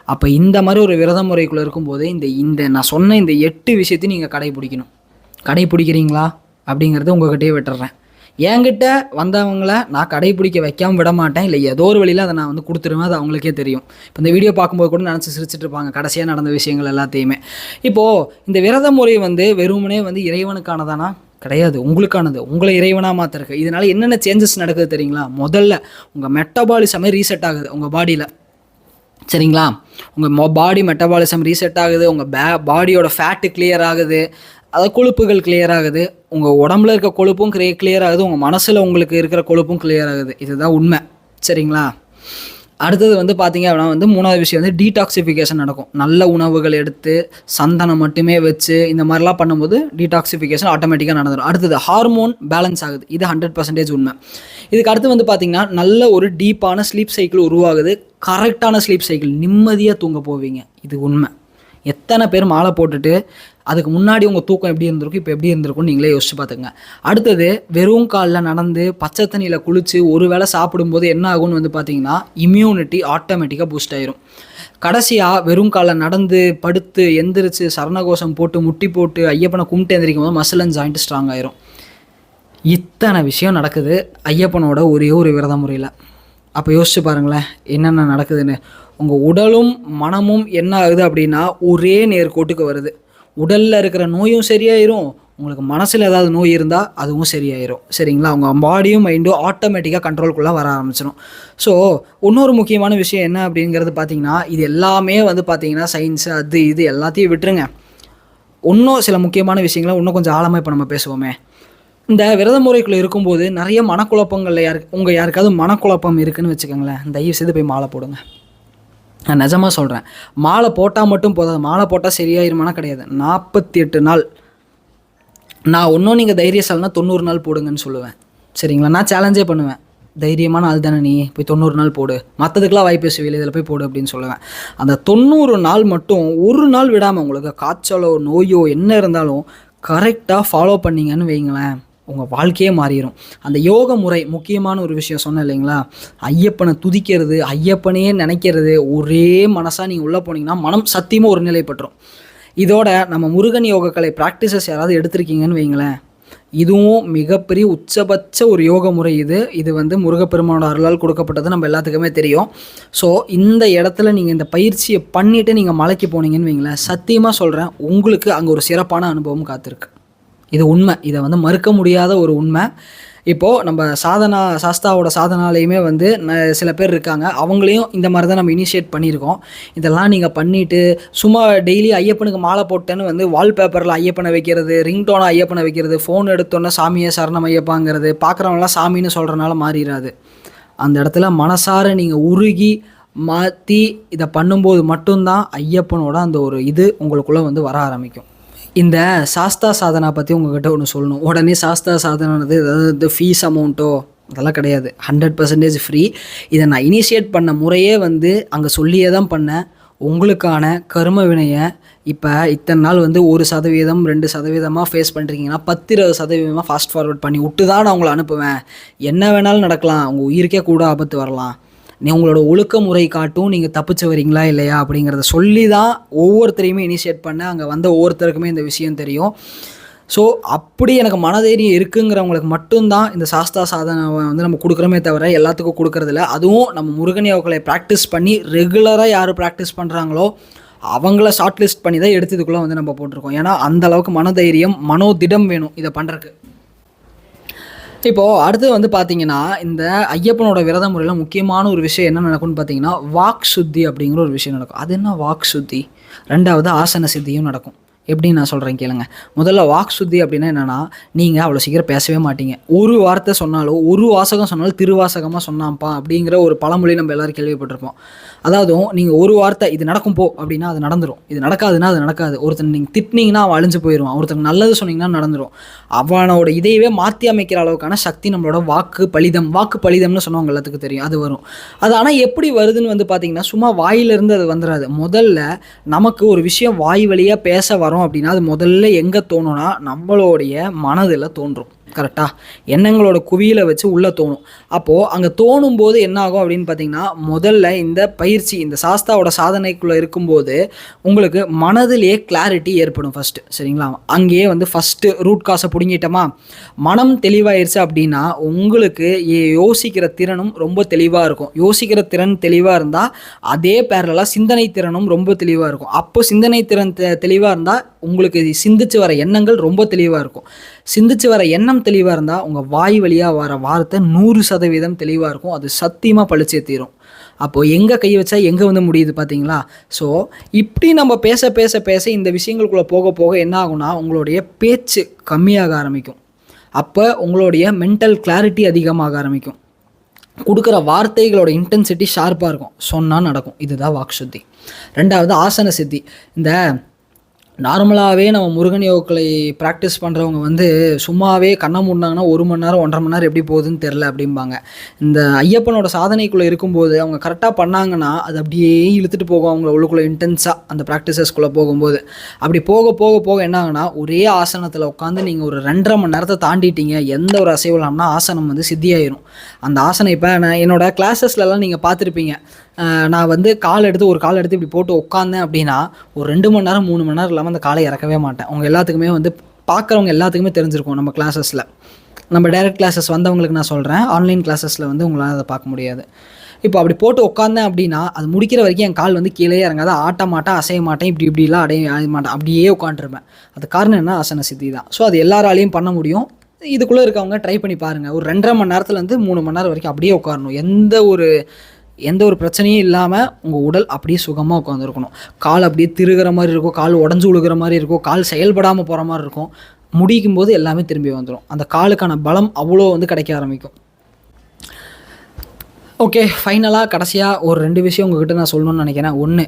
அப்போ இந்த மாதிரி ஒரு விரத முறைக்குள்ளே இருக்கும்போது இந்த நான் சொன்ன இந்த 8 விஷயத்தையும் நீங்கள் கடைப்பிடிக்கிறீங்களா அப்படிங்கிறத உங்கள்கிட்டயே விட்டுறேன். என்கிட்ட வந்தவங்கள நான் கடைப்பிடிக்க வைக்காமல் விட மாட்டேன். இல்லை ஏதோ ஒரு வழியில் அதை நான் வந்து கொடுத்துருவேன். அது அவங்களுக்கே தெரியும். இப்போ இந்த வீடியோ பார்க்கும்போது கூட நினச்சி சிரிச்சிட்டு இருப்பாங்க கடைசியாக நடந்த விஷயங்கள் எல்லாத்தையுமே. இப்போது இந்த விரத முறை வந்து வெறுமனே வந்து இறைவனுக்கானதானா, கிடையாது. உங்களுக்கானது. உங்களை இறைவனாக மாற்றுறக்கு. இதனால் என்னென்ன சேஞ்சஸ் நடக்குது தெரியுங்களா? முதல்ல உங்கள் மெட்டபாலிசமே ரீசெட் ஆகுது உங்கள் பாடியில். சரிங்களா? உங்கள் பாடி மெட்டபாலிசம் ரீசெட் ஆகுது. உங்கள் பாடியோட ஃபேட்டு கிளியர் ஆகுது. அதாவது கொழுப்புகள் கிளியர் ஆகுது. உங்கள் உடம்புல இருக்க கொழுப்பும் கிளியர் ஆகுது. உங்கள் மனசில் உங்களுக்கு இருக்கிற கொழுப்பும் கிளியர் ஆகுது. இதுதான் உண்மை. சரிங்களா? அடுத்தது வந்து பார்த்தீங்க அப்படின்னா வந்து 3வது விஷயம் வந்து டீடாக்சிஃபிகேஷன் நடக்கும். நல்ல உணவுகள் எடுத்து சந்தனம் மட்டுமே வச்சு இந்த மாதிரிலாம் பண்ணும்போது டீடாக்சிஃபிகேஷன் ஆட்டோமேட்டிக்காக நடந்துடும். அடுத்தது ஹார்மோன் பேலன்ஸ் ஆகுது. இது 100% உண்மை. இதுக்கு அடுத்து வந்து பார்த்தீங்கன்னா நல்ல ஒரு டீப்பான ஸ்லீப் சைக்கிள் உருவாகுது. கரெக்டான ஸ்லீப் சைக்கிள், நிம்மதியாக தூங்க போவீங்க. இது உண்மை. எத்தனை பேர் மாலை போட்டுட்டு அதுக்கு முன்னாடி உங்கள் தூக்கம் எப்படி இருந்திருக்கும், இப்போ எப்படி இருந்திருக்கும்னு நீங்களே யோசிச்சு பார்த்துங்க. அடுத்தது வெறும் காலில் நடந்து பச்சை தண்ணியில் குளித்து ஒரு வேளை சாப்பிடும்போது என்ன ஆகும்னு வந்து பார்த்தீங்கன்னா இம்யூனிட்டி ஆட்டோமேட்டிக்காக பூஸ்ட் ஆயிரும். கடைசியாக வெறும் காலில் நடந்து படுத்து எந்திரிச்சு சரணகோஷம் போட்டு முட்டி போட்டு ஐயப்பனை கும்பிட்டு எந்திரிக்கும் போது மசில் அண்ட் ஜாயிண்ட் ஸ்ட்ராங் ஆயிரும். இத்தனை விஷயம் நடக்குது ஐயப்பனோட ஒரே ஒரு விரத முறையில். அப்போ யோசிச்சு பாருங்களேன் என்னென்ன நடக்குதுன்னு. உங்கள் உடலும் மனமும் என்ன ஆகுது அப்படின்னா ஒரே நேர்கோட்டுக்கு வருது. உடலில் இருக்கிற நோயும் சரியாயிரும். உங்களுக்கு மனசில் ஏதாவது நோய் இருந்தால் அதுவும் சரியாயிரும். சரிங்களா? உங்கள் பாடியும் மைண்டும் ஆட்டோமேட்டிக்காக கண்ட்ரோல்குள்ளே வர ஆரம்பிச்சிடும். ஸோ இன்னொரு முக்கியமான விஷயம் என்ன அப்படிங்கிறது பார்த்தீங்கன்னா இது எல்லாமே வந்து பார்த்தீங்கன்னா சயின்ஸு அது இது எல்லாத்தையும் விட்டுருங்க. இன்னும் சில முக்கியமான விஷயங்களை இன்னும் கொஞ்சம் ஆழமாக இப்போ நம்ம பேசுவோமே. இந்த விரத முறைக்குள்ளே இருக்கும்போது நிறைய மனக்குழப்பங்களில் யாருக்காவது மனக்குழப்பம் இருக்குதுன்னு வச்சுக்கோங்களேன், தயவு செய்து போய் மாலை போடுங்க. நான் நிஜமாக சொல்கிறேன். மாலை போட்டால் மட்டும் போதாது. மாலை போட்டால் சரியாயிருமானா கிடையாது. 48 நாள். நான் இன்னும் நீங்கள் தைரியசாலினா 90 நாள் போடுங்கன்னு சொல்லுவேன். சரிங்களா? நான் சேலஞ்சே பண்ணுவேன். தைரியமான ஆள் தானே நீ, போய் 90 நாள் போடு, மற்றதுக்கெலாம் வாய்ப்பு பேசுவீங்க, இதில் போய் போடு அப்படின்னு சொல்லுவேன். அந்த 90 நாள் மட்டும் ஒரு நாள் விடாமல் உங்களுக்கு காய்ச்சலோ நோயோ என்ன இருந்தாலும் கரெக்டாக ஃபாலோ பண்ணிங்கன்னு வைங்களேன், உங்கள் வாழ்க்கையே மாறிடும். அந்த யோக முறை முக்கியமான ஒரு விஷயம் சொன்னேன் இல்லைங்களா? ஐயப்பனை துதிக்கிறது, ஐயப்பனையே நினைக்கிறது, ஒரே மனசாக நீங்கள் உள்ளே போனீங்கன்னா மனம் சத்தியமாக ஒரு நிலைப்பட்டுரும். இதோட நம்ம முருகன் யோகக்கலை ப்ராக்டிசஸ் யாராவது எடுத்திருக்கீங்கன்னு வைங்களேன், இதுவும் மிகப்பெரிய உச்சபட்ச ஒரு யோக முறை. இது வந்து முருகப்பெருமானோட அருளால் கொடுக்கப்பட்டது நம்ம எல்லாத்துக்குமே தெரியும். ஸோ இந்த இடத்துல நீங்கள் இந்த பயிற்சியை பண்ணிவிட்டு நீங்கள் மலைக்கு போனீங்கன்னு வைங்களேன், சத்தியமாக சொல்கிறேன் உங்களுக்கு அங்கே ஒரு சிறப்பான அனுபவம் காத்திருக்கு. இது உண்மை. இதை வந்து மறுக்க முடியாத ஒரு உண்மை. இப்போது நம்ம சாஸ்தாவோட சாதனாலையுமே வந்து சில பேர் இருக்காங்க. அவங்களையும் இந்த மாதிரி தான் நம்ம இனிஷியேட் பண்ணியிருக்கோம். இதெல்லாம் நீங்கள் பண்ணிவிட்டு சும்மா டெய்லி ஐயப்பனுக்கு மாலை போட்டேன்னு வந்து வால்பேப்பரில் ஐயப்பனை வைக்கிறது, ரிங்டோனை ஐயப்பனை வைக்கிறது, ஃபோன் எடுத்தோன்னே சாமியை சரணம் ஐயப்பாங்கிறது, பார்க்குறவங்களாம் சாமின்னு சொல்கிறனால மாறிடாது. அந்த இடத்துல மனசார நீங்கள் உருகி மாற்றி இதை பண்ணும்போது மட்டும்தான் ஐயப்பனோட அந்த ஒரு இது உங்களுக்குள்ளே வந்து வர ஆரம்பிக்கும். இந்த சாஸ்தா சாதனா பற்றி உங்கள்கிட்ட ஒன்று சொல்லணும். உடனே சாஸ்தா சாதனானது ஏதாவது ஃபீஸ் அமௌண்ட்டோ அதெல்லாம் கிடையாது. 100% ஃப்ரீ. இதை நான் இனிஷியேட் பண்ண முறையே வந்து அங்கே சொல்லியே தான் பண்ணேன். உங்களுக்கான கர்ம வினையை இப்போ இத்தனை நாள் வந்து 1%, 2% ஃபேஸ் பண்ணுறீங்கன்னா 10-20% ஃபாஸ்ட் ஃபார்வர்ட் பண்ணி விட்டு தான் நான் உங்களை அனுப்புவேன். என்ன வேணாலும் நடக்கலாம். உங்கள் உயிருக்கே கூட ஆபத்து வரலாம். உங்களோட ஒழுக்க முறை காட்டும் நீங்கள் தப்பிச்சு வரீங்களா இல்லையா அப்படிங்கிறத சொல்லி தான் ஒவ்வொருத்தரையுமே இனிஷியேட் பண்ண. அங்கே வந்த ஒவ்வொருத்தருக்குமே இந்த விஷயம் தெரியும். ஸோ அப்படி எனக்கு மனதைரியம் இருக்குங்கிறவங்களுக்கு மட்டும்தான் இந்த சாஸ்தா சாதனை வந்து நம்ம கொடுக்குறோமே தவிர எல்லாத்துக்கும் கொடுக்குறதில்ல. அதுவும் நம்ம முருகன் யோகக்கலை ப்ராக்டிஸ் பண்ணி ரெகுலராக யார் ப்ராக்டிஸ் பண்ணுறாங்களோ அவங்கள ஷார்ட் லிஸ்ட் பண்ணி தான் எடுத்து இதுக்குள்ளே வந்து நம்ம போட்டிருக்கோம். ஏன்னா அந்தளவுக்கு மனதைரியம் மனோதிடம் வேணும் இதை பண்ணுறதுக்கு. இப்போது அடுத்து வந்து பார்த்தீங்கன்னா இந்த ஐயப்பனோட விரத முறையில் முக்கியமான ஒரு விஷயம் என்ன நடக்கும்னு பார்த்தீங்கன்னா வாக் சுத்தி அப்படிங்கிற ஒரு விஷயம் நடக்கும். அது என்ன வாக் சுத்தி? 2வது ஆசன சித்தியும் நடக்கும். எப்படின்னு நான் சொல்கிறேன் கேளுங்க. முதல்ல வாக் சுத்தி அப்படின்னா என்னென்னா, நீங்கள் அவ்வளோ சீக்கிரம் பேசவே மாட்டீங்க. ஒரு வார்த்தை சொன்னாலும் ஒரு வாசகம் சொன்னாலும் திருவாசகமாக சொன்னான்ப்பா அப்படிங்கிற ஒரு பழமொழி நம்ம எல்லோரும் கேள்விப்பட்டிருப்போம். அதாவது நீங்கள் ஒரு வார்த்தை இது நடக்கும் போ அப்படின்னா அது நடந்துடும், இது நடக்காதுன்னா அது நடக்காது. ஒருத்தன் நீங்கள் திட்டினீங்கன்னா அவன் அழிஞ்சு போயிடுவான், ஒருத்தன் நல்லது சொன்னீங்கன்னா நடந்துடும். அவனோட இதையவே மாற்றி அமைக்கிற அளவுக்கான சக்தி நம்மளோட வாக்கு பலிதம்னு சொன்னவங்க எல்லாத்துக்கும் தெரியும். அது வரும். அது ஆனால் எப்படி வருதுன்னு வந்து பார்த்தீங்கன்னா சும்மா வாயிலிருந்து அது வந்துடாது. முதல்ல நமக்கு ஒரு விஷயம் வாய் வழியாக பேச வரும் அப்படின்னா அது முதல்ல எங்கே தோணும்னா நம்மளுடைய மனதில் தோன்றும். கரெக்டாக எண்ணங்களோட குவியில் வச்சு உள்ளே தோணும். அப்போது அங்கே தோணும் போது என்ன ஆகும் அப்படின்னு பார்த்தீங்கன்னா முதல்ல இந்த பயிற்சி இந்த சாஸ்தாவோட சாதனைக்குள்ளே இருக்கும்போது உங்களுக்கு மனதிலேயே கிளாரிட்டி ஏற்படும் ஃபஸ்ட்டு. சரிங்களா? அங்கேயே வந்து ஃபஸ்ட்டு ரூட் காசை பிடுங்கிட்டோமா, மனம் தெளிவாயிருச்சு அப்படின்னா உங்களுக்கு யோசிக்கிற திறனும் ரொம்ப தெளிவாக இருக்கும். யோசிக்கிற திறன் தெளிவாக இருந்தால் அதே பேரலாக சிந்தனை திறனும் ரொம்ப தெளிவாக இருக்கும். அப்போ சிந்தனை திறன் தெளிவாக இருந்தால் உங்களுக்கு சிந்திச்சு வர எண்ணங்கள் ரொம்ப தெளிவாக இருக்கும். சிந்திச்சு வர எண்ணம் தெளிவாக இருந்தால் உங்கள் வாய் வழியாக வர வார்த்தை 100% தெளிவாக இருக்கும். அது சத்தியமாக பளிச்சே தீரும். அப்போது எங்கே கை வச்சா எங்கே வந்து முடியுது பார்த்தீங்களா? ஸோ இப்படி நம்ம பேச பேச பேச இந்த விஷயங்களுக்குள்ளே போக போக என்ன ஆகும்னா உங்களுடைய பேச்சு கம்மியாக ஆரம்பிக்கும். அப்போ உங்களுடைய மென்டல் கிளாரிட்டி அதிகமாக ஆரம்பிக்கும். கொடுக்குற வார்த்தைகளோட இன்டென்சிட்டி ஷார்ப்பாக இருக்கும். சொன்னால் நடக்கும். இதுதான் வாக் சுத்தி. 2வது ஆசன சித்தி. இந்த நார்மலாகவே நம்ம முருகன் யோகக்கலை ப்ராக்டிஸ் பண்ணுறவங்க வந்து சும்மாவே கண்ணை மூடினாங்கன்னா 1 மணி நேரம் 1.5 மணி நேரம் எப்படி போகுதுன்னு தெரில அப்படிம்பாங்க. இந்த ஐயப்பனோட சாதனைக்குள்ளே இருக்கும்போது அவங்க கரெக்டாக பண்ணாங்கன்னா அது அப்படியே இழுத்துட்டு போகும் அவங்கள உள்ளுக்குள்ளே இன்டென்ஸாக அந்த ப்ராக்டிசஸ்குள்ளே போகும்போது. அப்படி போக போக போக என்ன ஆகுனா ஒரே ஆசனத்தில் உட்காந்து நீங்கள் ஒரு 2.5 மணி நேரத்தை தாண்டிட்டீங்க எந்த ஒரு அசைவலாம்னா ஆசனம் வந்து சித்தியாயிரும். அந்த ஆசனம் இப்போ நான் என்னோட கிளாஸஸ்லலாம் நீங்கள் பார்த்துருப்பீங்க. நான் வந்து கால் எடுத்து இப்படி போட்டு உட்காந்தேன் அப்படின்னா ஒரு 2 மணி நேரம் 3 மணி நேரம் இல்லாமல் அந்த காலை இறக்கவே மாட்டேன். அவங்க எல்லாத்துக்குமே வந்து பார்க்குறவங்க எல்லாத்துக்குமே தெரிஞ்சிருக்கும் நம்ம கிளாஸஸில். நம்ம டைரக்ட் கிளாஸஸ் வந்தவங்களுக்கு நான் சொல்கிறேன். ஆன்லைன் கிளாஸஸில் வந்து உங்களால் அதை பார்க்க முடியாது. இப்போ அப்படி போட்டு உட்காந்தேன் அப்படின்னா அது முடிக்கிற வரைக்கும் என் கால் வந்து கீழே இறங்காத, ஆட்ட மாட்டேன், அசைய மாட்டேன், இப்படிலாம் அடைய மாட்டேன், அப்படியே உட்காந்துருப்பேன். அது காரணம் என்ன? ஆசன சித்தி தான். ஸோ அது எல்லாராலையும் பண்ண முடியும். இதுக்குள்ளே இருக்கவங்க ட்ரை பண்ணி பாருங்கள். ஒரு 2.5 மணி நேரத்துலேருந்து 3 மணி நேரம் வரைக்கும் அப்படியே உட்காரணும். எந்த ஒரு பிரச்சனையும் இல்லாமல் உங்கள் உடல் அப்படியே சுகமாக உட்காந்துருக்கணும். கால் அப்படியே திருகிற மாதிரி இருக்கும், கால் உடஞ்சி விழுகிற மாதிரி இருக்கும், கால் செயல்படாமல் போகிற மாதிரி இருக்கும். முடிக்கும் போது எல்லாமே திரும்பி வந்துடும். அந்த காலுக்கான பலம் அவ்வளோ வந்து கிடைக்க ஆரம்பிக்கும். ஓகே, ஃபைனலாக கடைசியாக ஒரு 2 விஷயம் உங்கள்கிட்ட நான் சொல்லணும்னு நினைக்கிறேன். 1,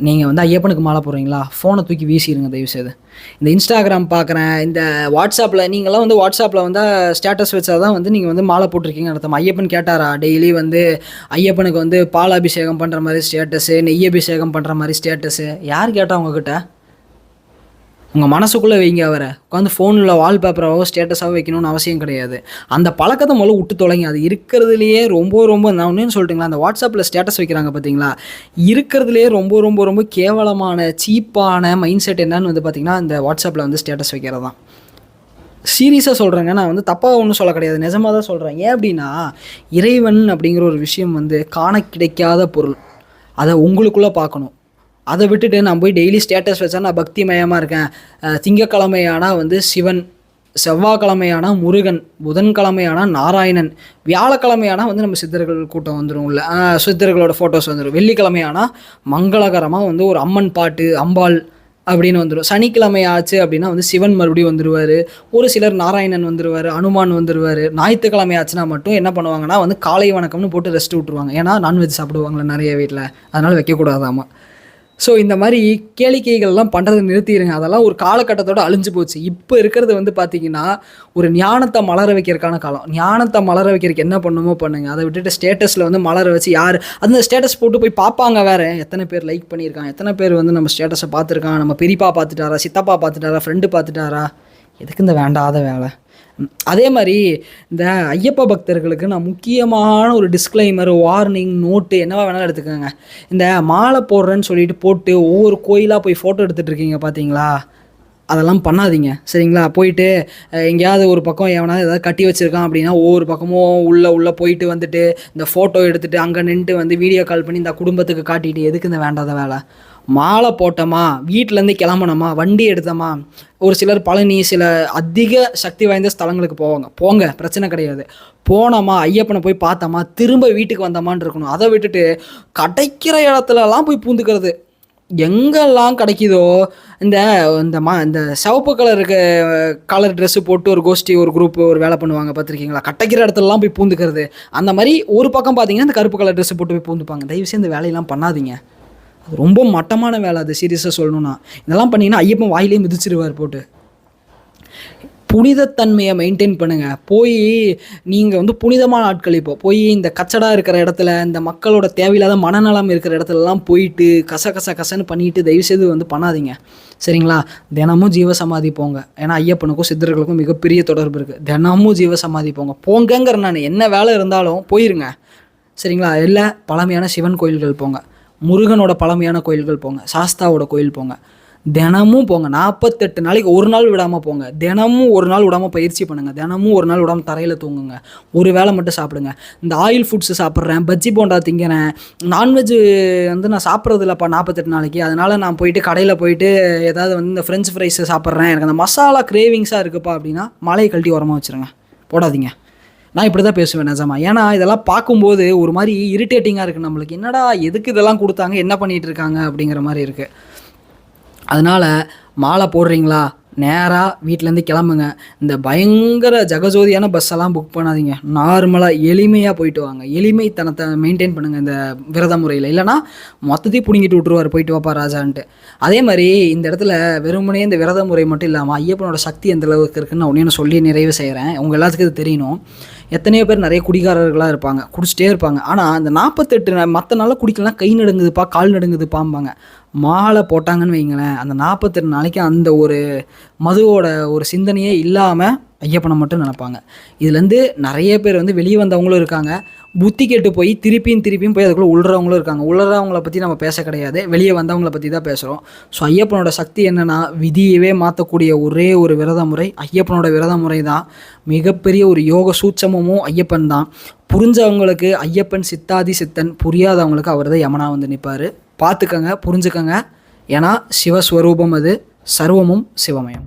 நீங்கள் வந்து ஐயப்பனுக்கு மாலை போடுறீங்களா, ஃபோனை தூக்கி வீசிடுங்க தயவுசெய்து. இந்த இன்ஸ்டாகிராம் பார்க்குறேன், இந்த வாட்ஸ்அப்பில் நீங்களாம் வந்து வாட்ஸ்அப்பில் வந்து ஸ்டேட்டஸ் வச்சா தான் வந்து நீங்கள் வந்து மாலை போட்டிருக்கீங்கன்னு அர்த்தம். ஐயப்பன் கேட்டாரா? டெய்லி வந்து ஐயப்பனுக்கு வந்து பால் அபிஷேகம் பண்ணுற மாதிரி ஸ்டேட்டஸு, நெய் அபிஷேகம் பண்ணுற மாதிரி ஸ்டேட்டஸு யார் கேட்டால் உங்ககிட்ட? உங்கள் மனசுக்குள்ளே வைங்க. அவரை உட்காந்து ஃபோனில் வால்பேப்பராகவோ ஸ்டேட்டஸாகவோ வைக்கணும்னு அவசியம் கிடையாது. அந்த பழக்கத்தை முதல்ல விட்டு தொலைங்க. அது இருக்கிறதுலையே ரொம்ப நான் ஒன்றுன்னு சொல்லிட்டுங்களா, அந்த வாட்ஸ்அப்பில் ஸ்டேட்டஸ் வைக்கிறாங்க பார்த்தீங்களா, இருக்கிறதுலையே ரொம்ப கேவலமான சீப்பான மைண்ட் செட் என்னன்னு வந்து பார்த்திங்கன்னா இந்த வாட்ஸ்அப்பில் வந்து ஸ்டேட்டஸ் வைக்கிறது தான். சீரியஸாக சொல்கிறேங்க. நான் வந்து தப்பாக ஒன்றும் சொல்ல கிடையாது, நிஜமாக தான் சொல்கிறேன். ஏன் அப்படின்னா இறைவன் அப்படிங்கிற ஒரு விஷயம் வந்து காண கிடைக்காத பொருள். அதை உங்களுக்குள்ளே பார்க்கணும். அதை விட்டுட்டு நான் போய் டெய்லி ஸ்டேட்டஸ் வச்சா நான் பக்திமயமாக இருக்கேன். திங்கக்கிழமையானால் வந்து சிவன், செவ்வாய்க்கிழமையானால் முருகன், புதன்கிழமையானால் நாராயணன், வியாழக்கிழமையானால் வந்து நம்ம சித்தர்கள் கூட்டம் வந்துடும், இல்லை சித்தர்களோட ஃபோட்டோஸ் வந்துடும், வெள்ளிக்கிழமையானால் மங்களகரமாக வந்து ஒரு அம்மன் பாட்டு, அம்பாள் அப்படின்னு வந்துடும், சனிக்கிழமை ஆச்சு அப்படின்னா வந்து சிவன் மறுபடியும் வந்துடுவார், ஒரு சிலர் நாராயணன் வந்துடுவார், அனுமான் வந்துடுவார். ஞாயிற்றுக்கிழமை ஆச்சுன்னா மட்டும் என்ன பண்ணுவாங்கன்னா வந்து காலை வணக்கம்னு போட்டு ரெஸ்ட் விட்ருவாங்க. ஏன்னா நான்வெஜ் சாப்பிடுவாங்களே நிறைய வீட்டில், அதனால் வைக்கக்கூடாதாமா. ஸோ இந்த மாதிரி கேளிக்கைகள்லாம் பண்ணுறது நிறுத்திடுங்க. அதெல்லாம் ஒரு காலகட்டத்தோடு அழிஞ்சு போச்சு. இப்போ இருக்கிறது வந்து பார்த்திங்கன்னா ஒரு ஞானத்தை மலர வைக்கிறதுக்கான காலம். ஞானத்தை மலர வைக்கிறதுக்கு என்ன பண்ணுமோ பண்ணுங்கள். அதை விட்டுட்டு ஸ்டேட்டஸில் வந்து மலர வச்சு யார் அந்த ஸ்டேட்டஸ் போட்டு போய் பார்ப்பாங்க வேறு, எத்தனை பேர் லைக் பண்ணியிருக்காங்க, எத்தனை பேர் வந்து நம்ம ஸ்டேட்டஸை பார்த்துருக்காங்க, நம்ம பெரியப்பா பார்த்துட்டாரா, சித்தப்பா பார்த்துட்டாரா, ஃப்ரெண்டு பார்த்துட்டாரா, எதுக்கு இந்த வேண்டாத வேலை. அதே மாதிரி இந்த ஐயப்ப பக்தர்களுக்கு நான் முக்கியமான ஒரு டிஸ்க்ளைமர், வார்னிங் நோட்டு என்னவா வேணாலும் எடுத்துக்கோங்க. இந்த மாலை போடுறேன்னு சொல்லிட்டு போட்டு ஒவ்வொரு கோயிலாக போய் ஃபோட்டோ எடுத்துகிட்டு இருக்கீங்க பார்த்தீங்களா, அதெல்லாம் பண்ணாதீங்க சரிங்களா. போயிட்டு எங்கேயாவது ஒரு பக்கம் எவனாவது ஏதாவது கட்டி வச்சுருக்கான் அப்படின்னா ஒவ்வொரு பக்கமும் உள்ளே போயிட்டு வந்துட்டு இந்த ஃபோட்டோ எடுத்துகிட்டு அங்கே நின்றுட்டு வந்து வீடியோ கால் பண்ணி இந்த குடும்பத்துக்கு காட்டிட்டு எதுக்கு இந்த வேண்டாத வேலை. மாலை போட்டோமா, வீட்டிலேருந்து கிளம்பணுமா, வண்டி எடுத்தோமா, ஒரு சிலர் பழனி சில அதிக சக்தி வாய்ந்த ஸ்தலங்களுக்கு போங்க பிரச்சனை கிடையாது. போனோமா ஐயப்பனை போய் பார்த்தோமா திரும்ப வீட்டுக்கு வந்தோமான்னு இருக்கணும். அதை விட்டுட்டு கிடைக்கிற இடத்துலலாம் போய் பூந்துக்கிறது. எங்கெல்லாம் கிடைக்குதோ இந்த சிவப்பு கலர் ட்ரெஸ்ஸு போட்டு ஒரு கோஷ்டி ஒரு குரூப் ஒரு வேலை பண்ணுவாங்க பார்த்துருக்கீங்களா, கிடைக்கிற இடத்துலலாம் போய் பூந்துக்கிறது. அந்த மாதிரி ஒரு பக்கம் பார்த்தீங்கன்னா இந்த கருப்பு கலர் ட்ரெஸ்ஸு போட்டு போய் பூந்துப்பாங்க. தயவுசெய்து இந்த வேலையெல்லாம் பண்ணாதீங்க. அது ரொம்ப மட்டமான வேலை. அது சீரியஸாக சொல்லணும்னா இதெல்லாம் பண்ணிங்கன்னா ஐயப்பன் வாயிலே மிதிச்சிருவார் போட்டு. புனிதத்தன்மையை மெயின்டைன் பண்ணுங்கள். போய் நீங்கள் வந்து புனிதமான ஆட்கள் இப்போ போய் இந்த கச்சடா இருக்கிற இடத்துல இந்த மக்களோட தேவையில்லாத மனநலம் இருக்கிற இடத்துலலாம் போயிட்டு கசன்னு பண்ணிட்டு தயவுசெய்து வந்து பண்ணாதீங்க சரிங்களா. தினமும் ஜீவசமாதி போங்க. ஏன்னா ஐயப்பனுக்கும் சித்தர்களுக்கும் மிகப்பெரிய தொடர்பு இருக்குது. தினமும் ஜீவசமாதி போங்கங்கிற நான் என்ன வேலை இருந்தாலும் போயிருங்க சரிங்களா. எல்லாம் பழமையான சிவன் கோயில்கள் போங்க, முருகனோட பழமையான கோயில்கள் போங்க, சாஸ்தாவோட கோயில் போங்க. தினமும் போங்க. 48 நாளைக்கு ஒரு நாள் விடாமல் போங்க. தினமும் ஒரு நாள் விடாமல் பயிற்சி பண்ணுங்கள். தினமும் ஒரு நாள் விடாமல் தரையில் தூங்குங்க. ஒரு வேளை மட்டும் சாப்பிடுங்க. இந்த ஆயில் ஃபுட்ஸு சாப்பிட்றேன், பஜ்ஜி போண்டா திங்கிறேன், நான்வெஜ் வந்து நான் சாப்பிட்றது இல்லைப்பா 48 நாளைக்கு, அதனால் நான் போயிட்டு கடையில் போயிட்டு ஏதாவது வந்து இந்த ஃப்ரெஞ்ச் ஃப்ரைஸை சாப்பிட்றேன், எனக்கு அந்த மசாலா கிரேவிங்ஸாக இருக்குப்பா அப்படின்னா மலையை கழட்டி உரமாக வச்சுருங்க, போடாதீங்க. நான் இப்படி தான் பேசுவேன் நிஜமா. ஏன்னா இதெல்லாம் பார்க்கும்போது ஒரு மாதிரி இரிட்டேட்டிங்காக இருக்குது நம்மளுக்கு. என்னடா எதுக்கு இதெல்லாம் கொடுத்தாங்க, என்ன பண்ணிகிட்டு இருக்காங்க அப்படிங்கிற மாதிரி இருக்குது. அதனால் மாலை போடுறீங்களா, நேராக வீட்டிலேருந்து கிளம்புங்க. இந்த பயங்கர ஜகஜோதியான பஸ்ஸெல்லாம் புக் பண்ணாதீங்க. நார்மலாக எளிமையாக போயிட்டு வாங்க. எளிமைத்தனத்தை மெயின்டைன் பண்ணுங்கள் இந்த விரத முறையில். இல்லைனா மொத்தத்தையும் பிடுங்கிட்டு விட்ருவார், போயிட்டு வாப்பா ராஜான்ட்டு. அதே மாதிரி இந்த இடத்துல வெறுமனே இந்த விரத முறை மட்டும் இல்லாமல் ஐயப்பனோட சக்தி எந்த அளவுக்கு இருக்குன்னு நான் ஒன்று சொல்லி நிறைவு செய்கிறேன். உங்கள் எல்லாத்துக்கும் இது தெரியணும். எத்தனையோ பேர் நிறைய குடிகாரர்களாக இருப்பாங்க, குடிச்சிட்டே இருப்பாங்க. ஆனால் அந்த 48 மற்ற நாளில் குடிக்கலாம், கை நடுங்குதுப்பா, கால் நடுங்குதுப்பாம்பாங்க. மாலை போட்டாங்கன்னு வைங்களேன், அந்த 48 நாளைக்கு அந்த ஒரு மதுவோட ஒரு சிந்தனையே இல்லாமல் ஐயப்பனை மட்டும் நினைப்பாங்க. இதுலேருந்து நிறைய பேர் வந்து வெளியே வந்தவங்களும் இருக்காங்க, புத்தி கெட்டு போய் திருப்பியும் போய் அதுக்குள்ளே உள்றவங்களும் இருக்காங்க. உள்றவங்கள பற்றி நம்ம பேச கிடையாது, வெளியே வந்தவங்கள பற்றி தான் பேசுகிறோம். ஸோ ஐயப்பனோட சக்தி என்னென்னா, விதியவே மாற்றக்கூடிய ஒரே ஒரு விரத முறை ஐயப்பனோட விரத முறை தான். மிகப்பெரிய ஒரு யோக சூட்சமும் ஐயப்பன் தான். புரிஞ்சவங்களுக்கு ஐயப்பன் சித்தாதி சித்தன், புரியாதவங்களுக்கு அவர் தான் யமனா வந்து நிற்பார். பார்த்துக்கங்க, புரிஞ்சுக்கங்க. ஏன்னா சிவஸ்வரூபம் அது, சர்வமும் சிவமயம்.